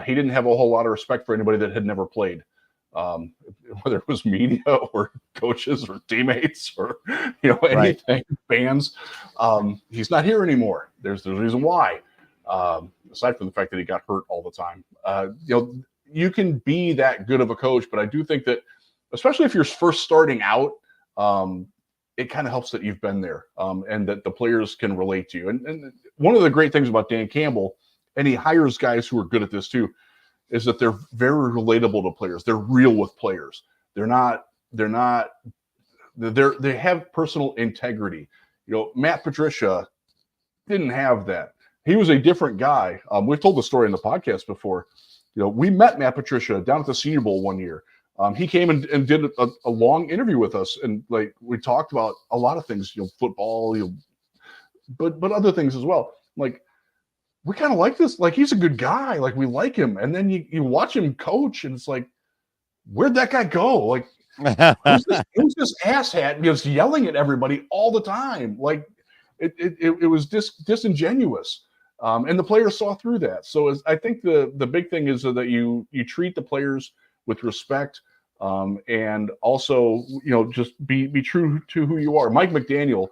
He didn't have a whole lot of respect for anybody that had never played, whether it was media or coaches or teammates or anything, fans. He's not here anymore. There's a reason why. Aside from the fact that he got hurt all the time, you can be that good of a coach, but I do think that, especially if you're first starting out, it kind of helps that you've been there, and that the players can relate to you. And one of the great things about Dan Campbell, and he hires guys who are good at this too, is that they're very relatable to players. They're real with players. They have personal integrity. Matt Patricia didn't have that. He was a different guy. We've told the story in the podcast before. We met Matt Patricia down at the Senior Bowl one year. He came and did a long interview with us, and like we talked about a lot of things, football, but other things as well. Like we kind of like this. Like he's a good guy. Like we like him, and then you watch him coach, and it's like, where'd that guy go? Like who's this asshat just yelling at everybody all the time? Like it was disingenuous. And the players saw through that. So I think the big thing is that you treat the players with respect, and also, just be true to who you are. Mike McDaniel,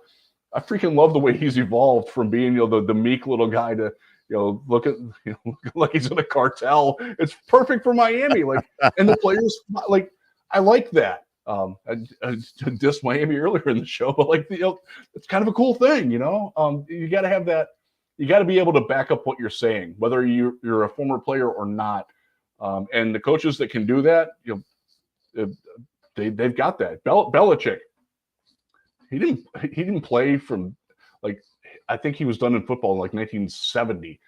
I freaking love the way he's evolved from being, the meek little guy to, look like he's in a cartel. It's perfect for Miami. Like, and the players, like, I like that. I dissed Miami earlier in the show, but like, it's kind of a cool thing, you got to have that. You got to be able to back up what you're saying, whether you're a former player or not. And the coaches that can do that, they've got that. Belichick, he didn't play from, like, I think he was done in football in like 1970.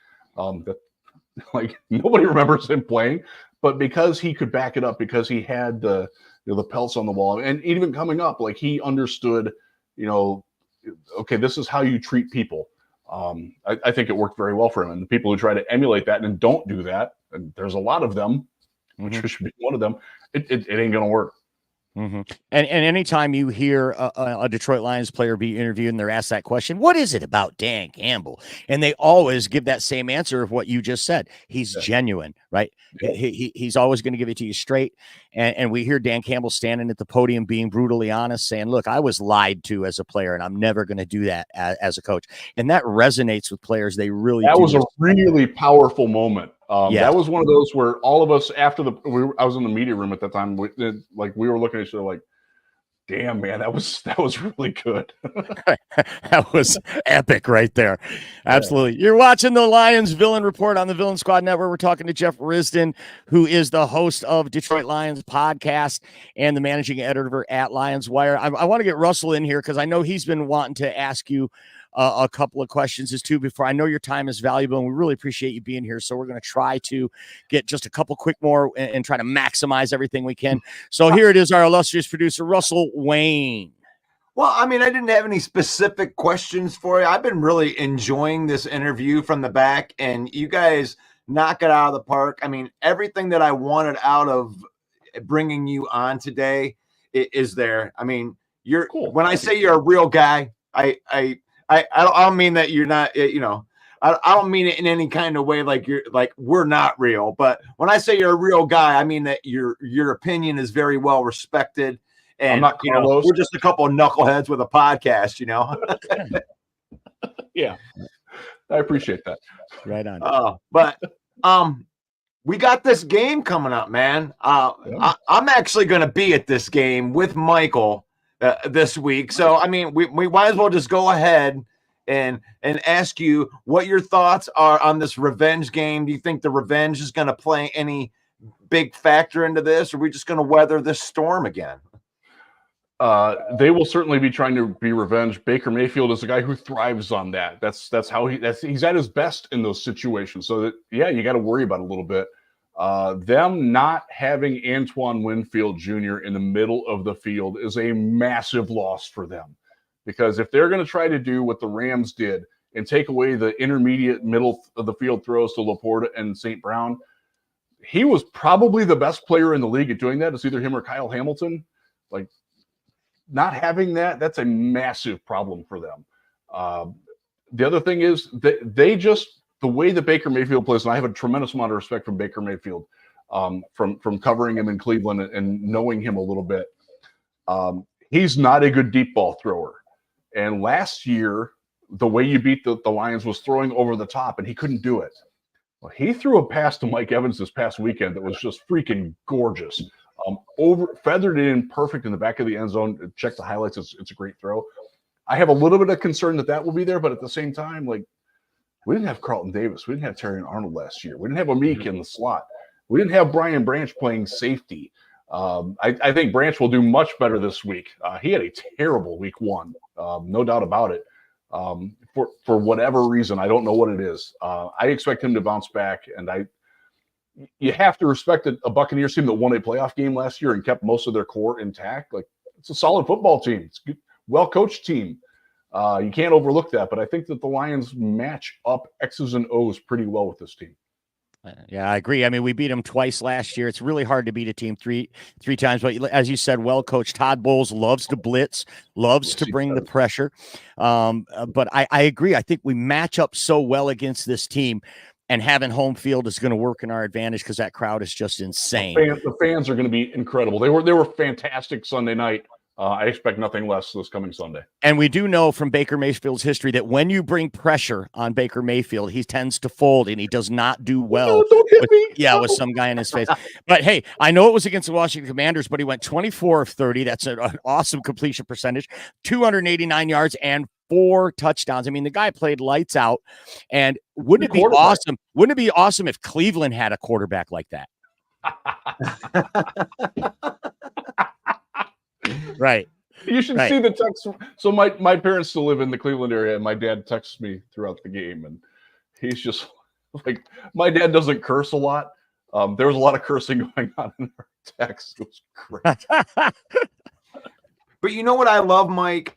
Like nobody remembers him playing, but because he could back it up, because he had the pelts on the wall, and even coming up, like he understood, okay, this is how you treat people. I think it worked very well for him. And the people who try to emulate that and don't do that, and there's a lot of them, which should be one of them, it ain't going to work. And anytime you hear a Detroit Lions player be interviewed and they're asked that question, what is it about Dan Campbell? And they always give that same answer of what you just said. He's genuine, right? Yeah. He's always going to give it to you straight. And we hear Dan Campbell standing at the podium being brutally honest, saying, look, I was lied to as a player, and I'm never going to do that as a coach. And that resonates with players. They really That do. was a really powerful moment. Yes. That was one of those where all of us, after I was in the media room at that time, we were looking at each other like, damn, man, that was really good. That was epic right there. Absolutely. You're watching the Lions Villain Report on the Villain Squad Network. We're talking to Jeff Risdon, who is the host of Detroit Lions podcast and the managing editor at Lionswire. I want to get Russell in here because I know he's been wanting to ask you a couple of questions as too before. I know your time is valuable and we really appreciate you being here. So we're going to try to get just a couple quick more and try to maximize everything we can. So here it is, our illustrious producer, Russell Wayne. Well, I mean, I didn't have any specific questions for you. I've been really enjoying this interview from the back, and you guys knock it out of the park. I mean, everything that I wanted out of bringing you on today is there. I mean, you're cool. When I say you're a real guy, I don't mean that you're not, I don't mean it in any kind of way like you're like we're not real. But when I say you're a real guy, I mean that your opinion is very well respected. And I'm not Carlos. We're just a couple of knuckleheads with a podcast, Yeah, I appreciate that. Right on. But we got this game coming up, man. I'm actually going to be at this game with Michael this week. So, I mean, we might as well just go ahead and ask you what your thoughts are on this revenge game. Do you think the revenge is going to play any big factor into this, or are we just going to weather this storm again? They will certainly be trying to be revenge. Baker Mayfield is a guy who thrives on that. That's how he's at his best in those situations. So that, you got to worry about a little bit. Them not having Antoine Winfield Jr. in the middle of the field is a massive loss for them, because if they're going to try to do what the Rams did and take away the intermediate middle of the field throws to Laporta and St. Brown, he was probably the best player in the league at doing that. It's either him or Kyle Hamilton. Like, not having that's a massive problem for them. The other thing is that the way that Baker Mayfield plays, and I have a tremendous amount of respect from Baker Mayfield, from covering him in Cleveland and knowing him a little bit. He's not a good deep ball thrower. And last year, the way you beat the Lions was throwing over the top, and he couldn't do it. Well, he threw a pass to Mike Evans this past weekend that was just freaking gorgeous. Feathered it in perfect in the back of the end zone. Check the highlights. It's a great throw. I have a little bit of concern that will be there, but at the same time, like, we didn't have Carlton Davis. We didn't have Terry Arnold last year. We didn't have Amik in the slot. We didn't have Brian Branch playing safety. I think Branch will do much better this week. He had a terrible week one, no doubt about it. For whatever reason, I don't know what it is. I expect him to bounce back, and you have to respect a Buccaneers team that won a playoff game last year and kept most of their core intact. Like, it's a solid football team. It's a well-coached team. You can't overlook that, but I think that the Lions match up X's and O's pretty well with this team. Yeah, I agree. I mean, we beat them twice last year. It's really hard to beat a team three times. But as you said, well coached. Todd Bowles loves to blitz, loves to bring the pressure. But I agree. I think we match up so well against this team, and having home field is going to work in our advantage because that crowd is just insane. The fans are going to be incredible. They were fantastic Sunday night. I expect nothing less this coming Sunday. And we do know from Baker Mayfield's history that when you bring pressure on Baker Mayfield, he tends to fold, and he does not do well with some guy in his face. But, hey, I know it was against the Washington Commanders, but he went 24 of 30. That's an awesome completion percentage, 289 yards, and 4 touchdowns. I mean, the guy played lights out. And wouldn't it be awesome? Wouldn't it be awesome if Cleveland had a quarterback like that? Right. You should see the text. So my parents still live in the Cleveland area, and my dad texts me throughout the game, and he's just like, my dad doesn't curse a lot. There was a lot of cursing going on in our text. It was great. But you know what I love, Mike?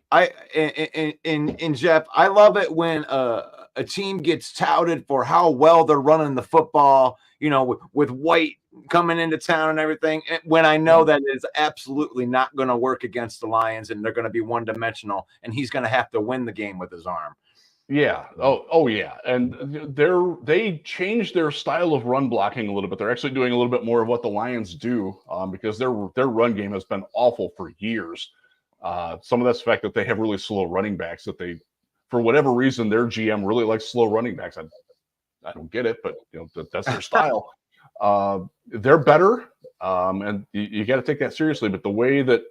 In Jeff, I love it when a team gets touted for how well they're running the football, with White coming into town and everything. When I know that is absolutely not going to work against the Lions and they're going to be one-dimensional and he's going to have to win the game with his arm. Yeah. Oh yeah. And they changed their style of run blocking a little bit. They're actually doing a little bit more of what the Lions do, because their run game has been awful for years. Some of that's the fact that they have really slow running backs that for whatever reason, their GM really likes slow running backs. I don't get it, but that's their style. They're better, and you got to take that seriously. But the way that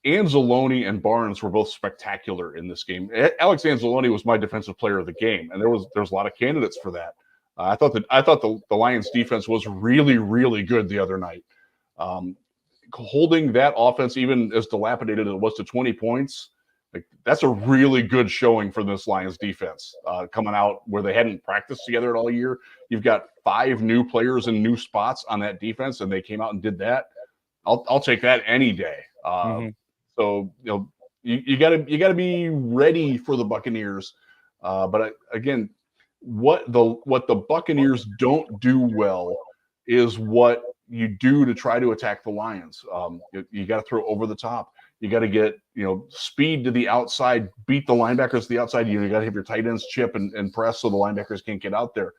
Anzalone and Barnes were both spectacular in this game. Alex Anzalone was my defensive player of the game, and there was a lot of candidates for that. I thought the Lions defense was really, really good the other night. Holding that offense, even as dilapidated as it was, to 20 points, that's a really good showing for this Lions defense, coming out where they hadn't practiced together all year. You've got 5 new players in new spots on that defense, and they came out and did that. I'll take that any day. So you gotta be ready for the Buccaneers. But again, what the Buccaneers don't do well is what you do to try to attack the Lions. You got to throw over the top. You got to get speed to the outside, beat the linebackers to the outside. You got to have your tight ends chip and press so the linebackers can't get out there.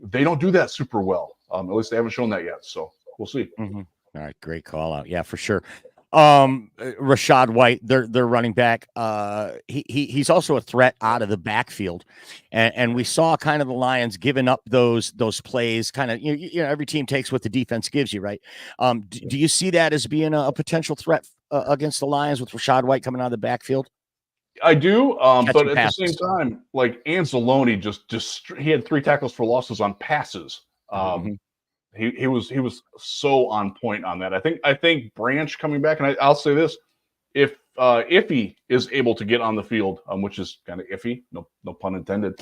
They don't do that super well. At least they haven't shown that yet. So we'll see. All right, great call out. Yeah, for sure. Rachaad White, their running back, he's also a threat out of the backfield, and we saw kind of the Lions giving up those plays. Kind of, every team takes what the defense gives you, right? Do you see that as being a potential threat against the Lions with Rachaad White coming out of the backfield? I do, but at the same time, like Anzalone he had 3 tackles for losses on passes. He was so on point on that. I think Branch coming back, and I'll say this: if Iffy is able to get on the field, which is kind of iffy, no pun intended,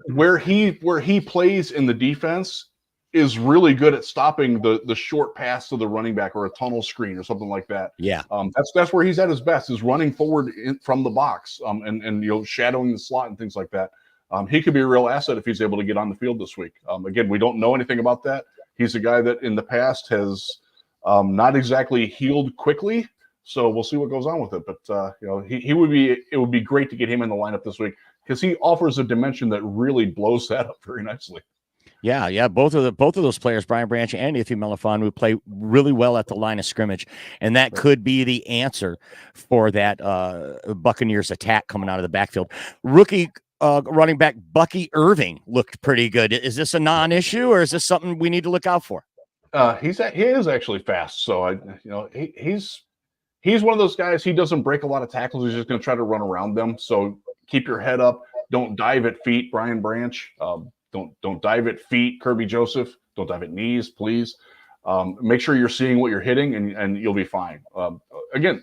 where he plays in the defense is really good at stopping the short pass to the running back or a tunnel screen or something like that. Yeah, that's where he's at his best, is running forward from the box, and shadowing the slot and things like that. He could be a real asset if he's able to get on the field this week. Again, we don't know anything about that. He's a guy that in the past has not exactly healed quickly, so we'll see what goes on with it. But it would be great to get him in the lineup this week because he offers a dimension that really blows that up very nicely. Yeah. Both of those players, Brian Branch and Iffy Melifonwu, play really well at the line of scrimmage, and that could be the answer for that Buccaneers attack coming out of the backfield. Rookie running back Bucky Irving looked pretty good. Is this a non-issue, or is this something we need to look out for? He is actually fast, so he's one of those guys. He doesn't break a lot of tackles. He's just going to try to run around them. So keep your head up. Don't dive at feet, Brian Branch. Don't dive at feet, Kirby Joseph. Don't dive at knees, please. Make sure you're seeing what you're hitting, and you'll be fine. Again,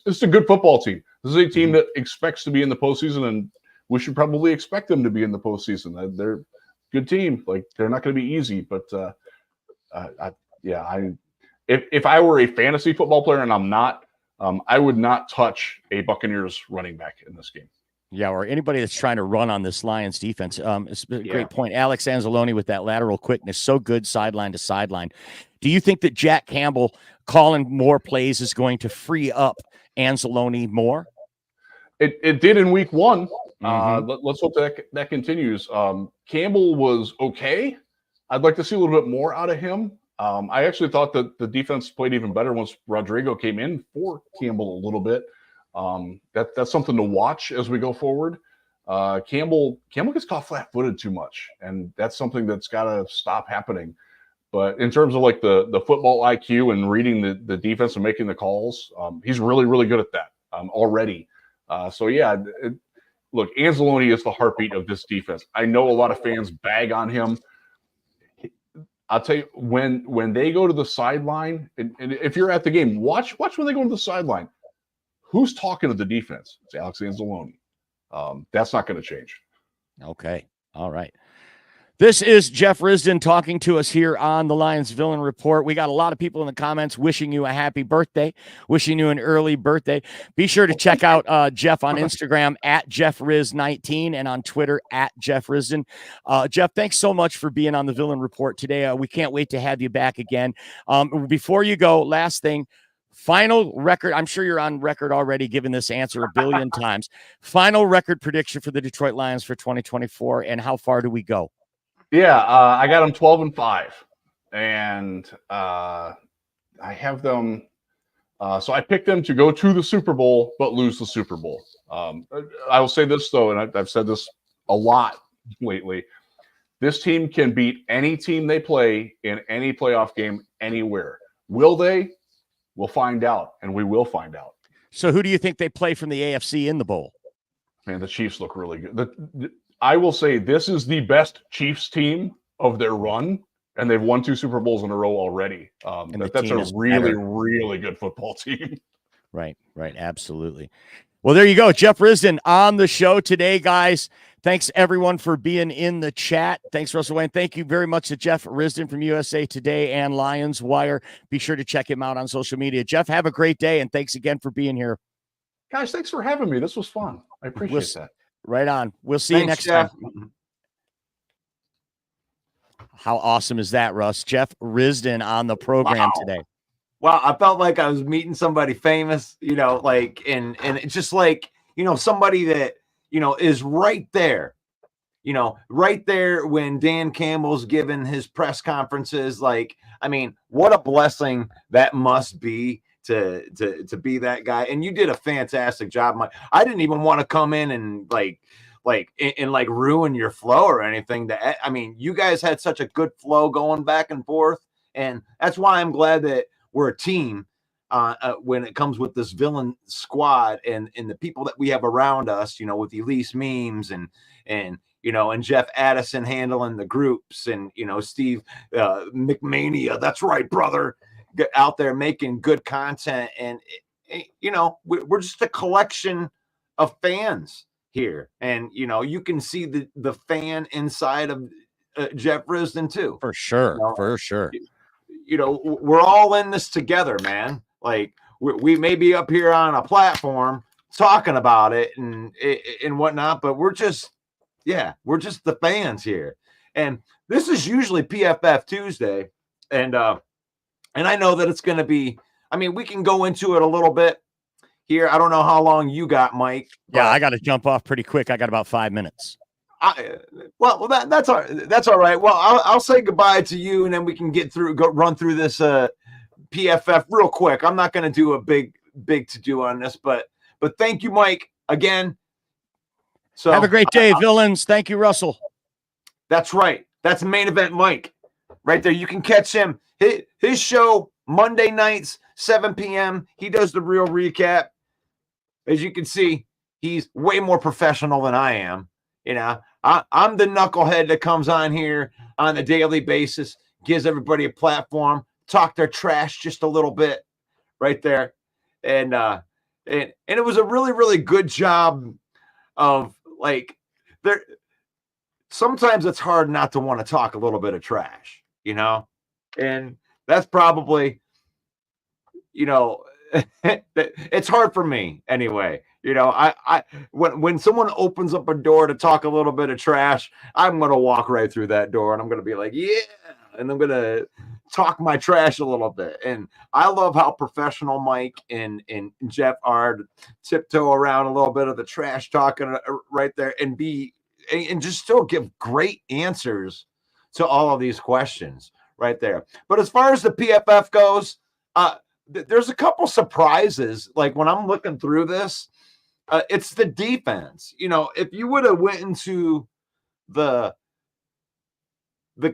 it's a good football team. This is a team that expects to be in the postseason, and we should probably expect them to be in the postseason. They're a good team. Like, they're not going to be easy, but if I were a fantasy football player, and I'm not, I would not touch a Buccaneers running back in this game. Yeah, or anybody that's trying to run on this Lions defense. It's a great point. Alex Anzalone with that lateral quickness, so good sideline to sideline. Do you think that Jack Campbell calling more plays is going to free up Anzalone more? It did in week 1. Let's hope that continues. Campbell was okay. I'd like to see a little bit more out of him. I actually thought that the defense played even better once Rodrigo came in for Campbell a little bit. That's something to watch as we go forward. Campbell gets caught flat-footed too much, and that's something that's got to stop happening. But in terms of like the football IQ and reading the defense and making the calls, he's really, really good at that already. Look, Anzalone is the heartbeat of this defense. I know a lot of fans bag on him. I'll tell you, when they go to the sideline, and if you're at the game, watch when they go to the sideline. Who's talking to the defense? It's Alex Anzalone. That's not going to change. Okay. All right. This is Jeff Risdon talking to us here on the Lions Villain Report. We got a lot of people in the comments wishing you a happy birthday, wishing you an early birthday. Be sure to check out Jeff on Instagram at JeffRiz19 and on Twitter at Jeff Risdon. Jeff, thanks so much for being on the Villain Report today. We can't wait to have you back again. Before you go, last thing, final record. I'm sure you're on record already giving this answer a billion times. Final record prediction for the Detroit Lions for 2024, and how far do we go? Yeah, I got them 12-5, and I have them. So I picked them to go to the Super Bowl, but lose the Super Bowl. I will say this though, and I've said this a lot lately. This team can beat any team they play in any playoff game anywhere. Will they? We'll find out, and we will find out. So who do you think they play from the AFC in the bowl? Man, the Chiefs look really good. I will say this is the best Chiefs team of their run, and they've won 2 Super Bowls in a row already. That's a really, really good football team. Right, absolutely. Well, there you go. Jeff Risdon on the show today, guys. Thanks, everyone, for being in the chat. Thanks, Russell Wayne. Thank you very much to Jeff Risdon from USA Today and Lionswire. Be sure to check him out on social media. Jeff, have a great day, and thanks again for being here. Guys, thanks for having me. This was fun. I appreciate that. Right on. We'll see you next time. How awesome is that, Russ? Jeff Risdon on the program today. Wow, I felt like I was meeting somebody famous, and it's just like, somebody that, is right there, right there when Dan Campbell's giving his press conferences. Like, I mean, what a blessing that must be to be that guy. And you did a fantastic job, Mike. I didn't even want to come in and ruin your flow or anything. I mean, you guys had such a good flow going back and forth, and that's why I'm glad that we're a team when it comes with this villain squad and the people that we have around us, with Elise Memes and Jeff Addison handling the groups, and Steve McMania. That's right, brother. Out there making good content, and we're just a collection of fans here, and you can see the fan inside of Jeff Risdon too, for sure. We're all in this together, man. Like we may be up here on a platform talking about it and whatnot, but we're just the fans here. And this is usually PFF Tuesday, and I know that it's going to be, I mean, we can go into it a little bit here. I don't know how long you got, Mike. Yeah, I got to jump off pretty quick. I got about 5 minutes. That's all right. Well, I'll say goodbye to you, and then we can run through this PFF real quick. I'm not going to do a big to do on this, but thank you, Mike, again. So have a great day, villains. Thank you, Russell. That's right. That's Main Event Mike right there. You can catch him. His show, Monday nights, 7 p.m. He does the real recap. As you can see, he's way more professional than I am. I'm the knucklehead that comes on here on a daily basis, gives everybody a platform, talk their trash just a little bit right there. And it was a really, really good job of there. Sometimes it's hard not to want to talk a little bit of trash, and that's probably, it's hard for me anyway. When someone opens up a door to talk a little bit of trash, I'm going to walk right through that door, and I'm going to be like, yeah, and I'm going to talk my trash a little bit. And I love how professional Mike and Jeff are to tiptoe around a little bit of the trash talking right there and just still give great answers to all of these questions right there. But as far as the PFF goes, there's a couple surprises. Like when I'm looking through this, it's the defense. If you would have went into the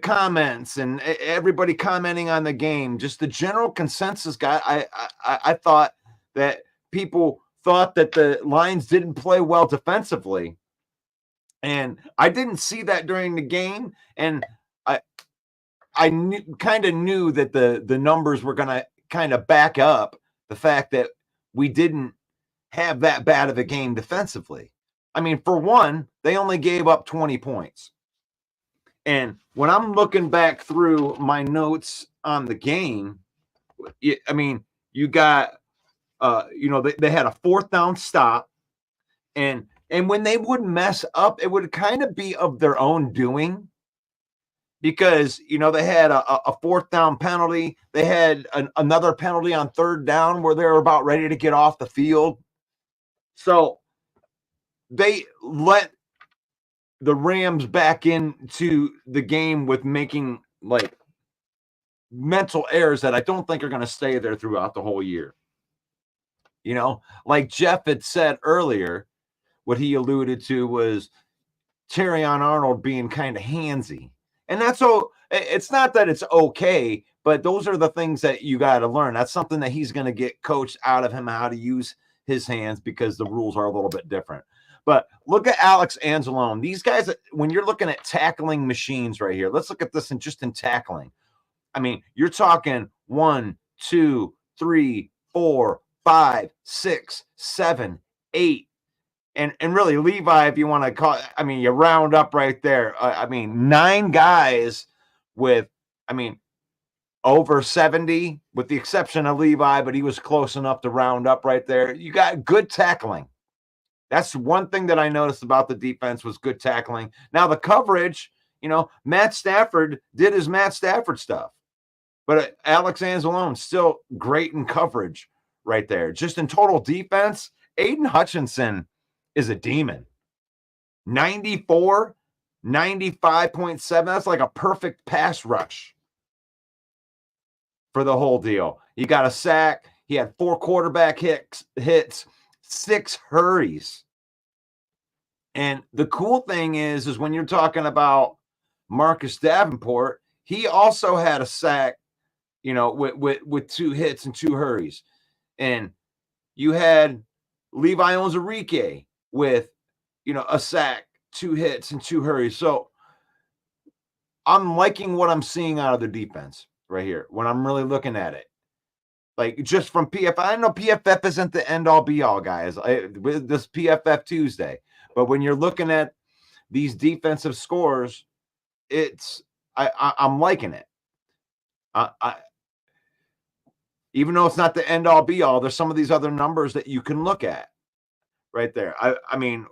comments and everybody commenting on the game, just the general consensus guy, I thought that people thought that the Lions didn't play well defensively. And I didn't see that during the game. And I knew that the numbers were going to kind of back up the fact that we didn't have that bad of a game defensively. I mean, for one, they only gave up 20 points. And when I'm looking back through my notes on the game, I mean, you got, they had a 4th down stop, and when they would mess up, it would kind of be of their own doing, because they had a 4th down penalty. They had another penalty on 3rd down where they were about ready to get off the field. So they let the Rams back into the game with making like mental errors that I don't think are going to stay there throughout the whole year. Like Jeff had said earlier, what he alluded to was Terrion Arnold being kind of handsy. And that's so, it's not that it's okay, but those are the things that you got to learn. That's something that he's going to get coached out of him, how to use his hands, because the rules are a little bit different. But look at Alex Anzalone. These guys, when you're looking at tackling machines right here, let's look at this in tackling. I mean, you're talking 1, 2, 3, 4, 5, 6, 7, 8. And really, Levi, if you want to call, I mean, you round up right there. 9 guys with, over 70, with the exception of Levi, but he was close enough to round up right there. You got good tackling. That's one thing that I noticed about the defense was good tackling. Now, the coverage, Matt Stafford did his Matt Stafford stuff. But Alex Anzalone still great in coverage right there. Just in total defense, Aiden Hutchinson is a demon. 94, 95.7. That's like a perfect pass rush for the whole deal. He got a sack. He had 4 quarterback hits, 6 hurries. And the cool thing is when you're talking about Marcus Davenport, he also had a sack, with 2 hits and 2 hurries. And you had Levi Onwuzurike with, a sack, 2 hits and 2 hurries. So I'm liking what I'm seeing out of the defense right here when I'm really looking at it. Like, just from PFF, I know PFF isn't the end-all be-all, guys. With this PFF Tuesday. But when you're looking at these defensive scores, I'm liking it. Even though it's not the end-all be-all, there's some of these other numbers that you can look at right there. I mean,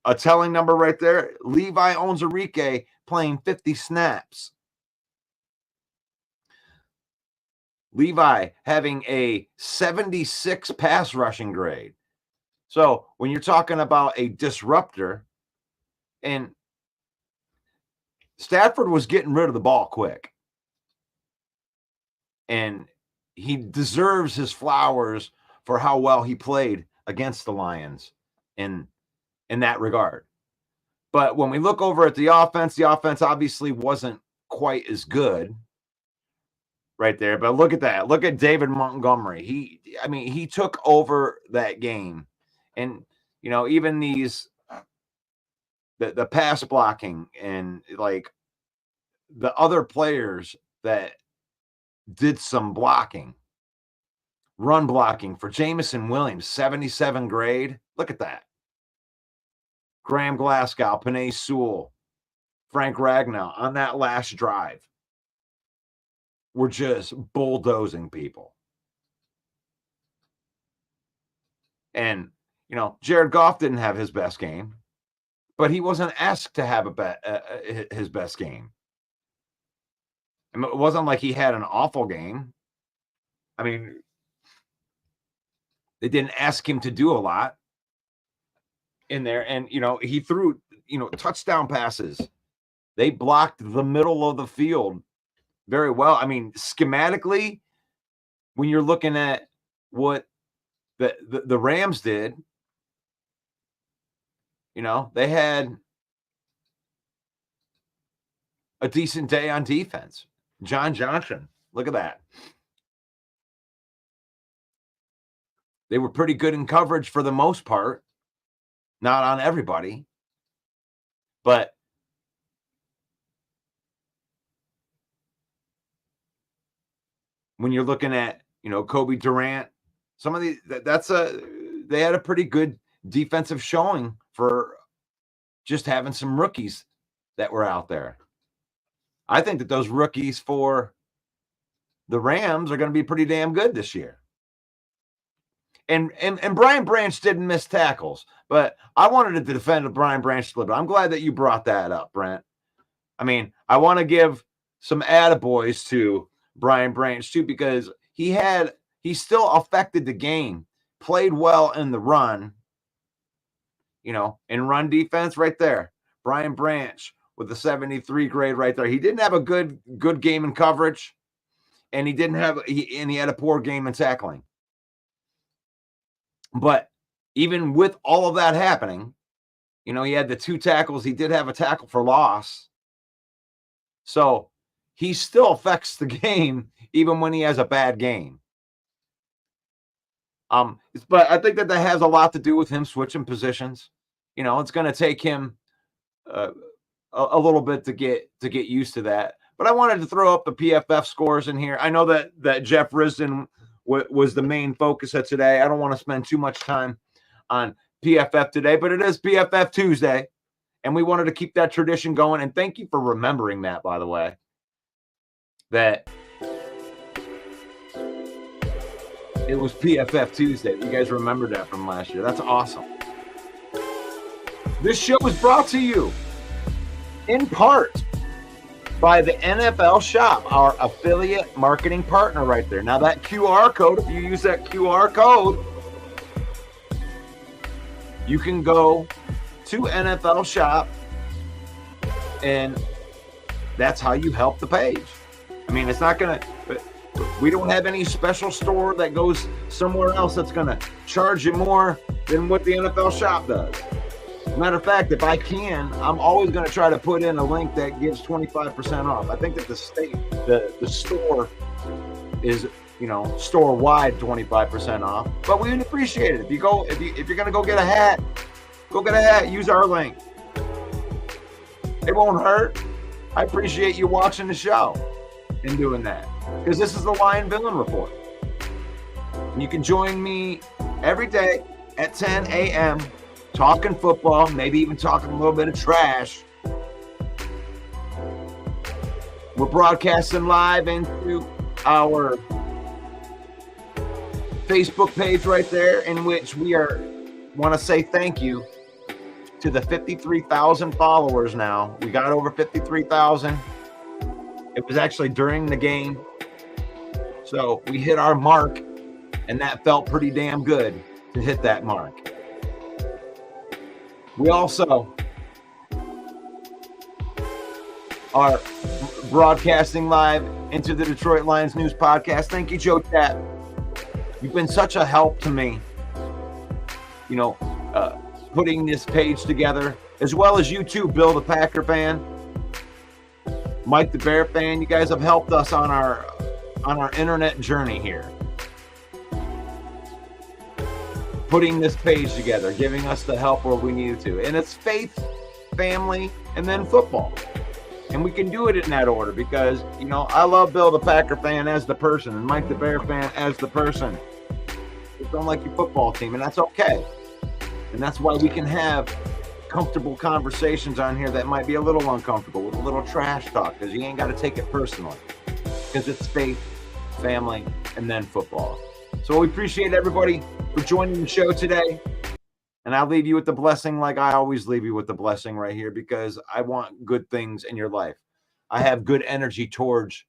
a telling number right there, Levi Onwuzurike playing 50 snaps. Levi having a 76 pass rushing grade. So when you're talking about a disruptor, and Stafford was getting rid of the ball quick. And he deserves his flowers for how well he played against the Lions in that regard. But when we look over at the offense obviously wasn't quite as good right there. But look at that. Look at David Montgomery. He took over that game. And, even these, the pass blocking and like the other players that did some blocking, run blocking for Jamison Williams, 77 grade. Look at that. Graham Glasgow, Penei Sewell, Frank Ragnow on that last drive were just bulldozing people. And, Jared Goff didn't have his best game, but he wasn't asked to have his best game. It wasn't like he had an awful game. They didn't ask him to do a lot in there. And, he threw, touchdown passes. They blocked the middle of the field very well. Schematically, when you're looking at what the Rams did, they had a decent day on defense. John Johnson, look at that. They were pretty good in coverage for the most part. Not on everybody. But when you're looking at, Kobe Durant, some of these, they had a pretty good defensive showing for just having some rookies that were out there. I think that those rookies for the Rams are going to be pretty damn good this year. And Brian Branch didn't miss tackles, but I wanted to defend Brian Branch a little bit. I'm glad that you brought that up, Brent. I mean, I want to give some attaboys to Brian Branch too, because he still affected the game, played well in the run, in run defense right there. Brian Branch with the 73 grade right there. He didn't have a good game in coverage, and he had a poor game in tackling. But even with all of that happening, he had the 2 tackles. He did have a tackle for loss. So he still affects the game even when he has a bad game. But I think that has a lot to do with him switching positions. It's going to take him a little bit to get used to that. But I wanted to throw up the PFF scores in here. I know that Jeff Risdon was the main focus of today. I don't want to spend too much time on PFF today, but it is PFF Tuesday, and we wanted to keep that tradition going. And thank you for remembering that, by the way, that it was PFF Tuesday. You guys remembered that from last year. That's awesome. This show is brought to you in part by the NFL Shop, our affiliate marketing partner right there. Now that QR code, if you use that QR code, you can go to NFL Shop, and that's how you help the page. I mean, it's not going to, we don't have any special store that goes somewhere else that's going to charge you more than what the NFL Shop does. Matter of fact, if I can, I'm always going to try to put in a link that gives 25% off. I think that the store is, store-wide 25% off. But we would appreciate it. If you're going to go get a hat, use our link. It won't hurt. I appreciate you watching the show and doing that, because this is the Lion Villain Report. And you can join me every day at 10 a.m. talking football, maybe even talking a little bit of trash. We're broadcasting live into our Facebook page right there, in which we want to say thank you to the 53,000 followers now. We got over 53,000. It was actually during the game. So we hit our mark, and that felt pretty damn good to hit that mark. We also are broadcasting live into the Detroit Lions News Podcast. Thank you, Joe Chat. You've been such a help to me, putting this page together, as well as you too, Bill the Packer fan, Mike the Bear fan. You guys have helped us on our internet journey here, putting this page together, giving us the help where we needed to. And it's faith, family, and then football. And we can do it in that order because, I love Bill the Packer fan as the person and Mike the Bear fan as the person. Just don't like your football team, and that's okay. And that's why we can have comfortable conversations on here that might be a little uncomfortable, with a little trash talk, because you ain't got to take it personally. Because it's faith, family, and then football. So we appreciate everybody for joining the show today. And I'll leave you with the blessing, like I always leave you with the blessing right here, because I want good things in your life. I have good energy towards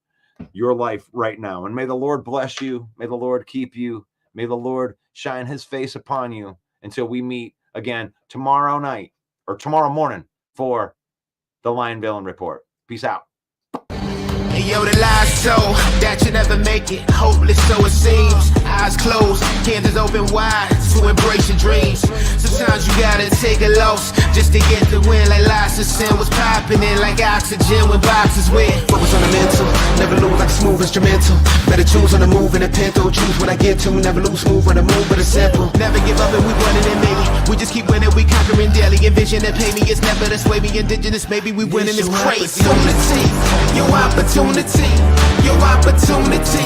your life right now. And may the Lord bless you. May the Lord keep you. May the Lord shine his face upon you until we meet again tomorrow night or tomorrow morning for the Lion Villain Report. Peace out. Yo, the lies so that you never make it, hopeless so it seems. Eyes closed, candles open wide to embrace your dreams. Sometimes you gotta take a loss just to get the win. Like lots of sin was popping in like oxygen when boxes win. Focus on the mental, never lose like a smooth instrumental. Better choose on the move in a pinto, choose what I get to. Never lose smooth on the move, but it's simple. Never give up and we running it, maybe. We just keep winning, we conquering daily. Envision and pay me, it's never this way. We indigenous, maybe we winning this crazy. Your opportunity, your opportunity,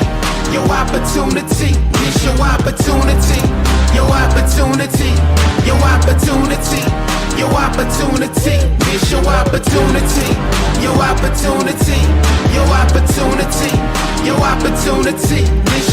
your opportunity, it's your opportunity, your opportunity, your opportunity, your opportunity, it's your opportunity. opportunity, your opportunity, your opportunity, your opportunity. This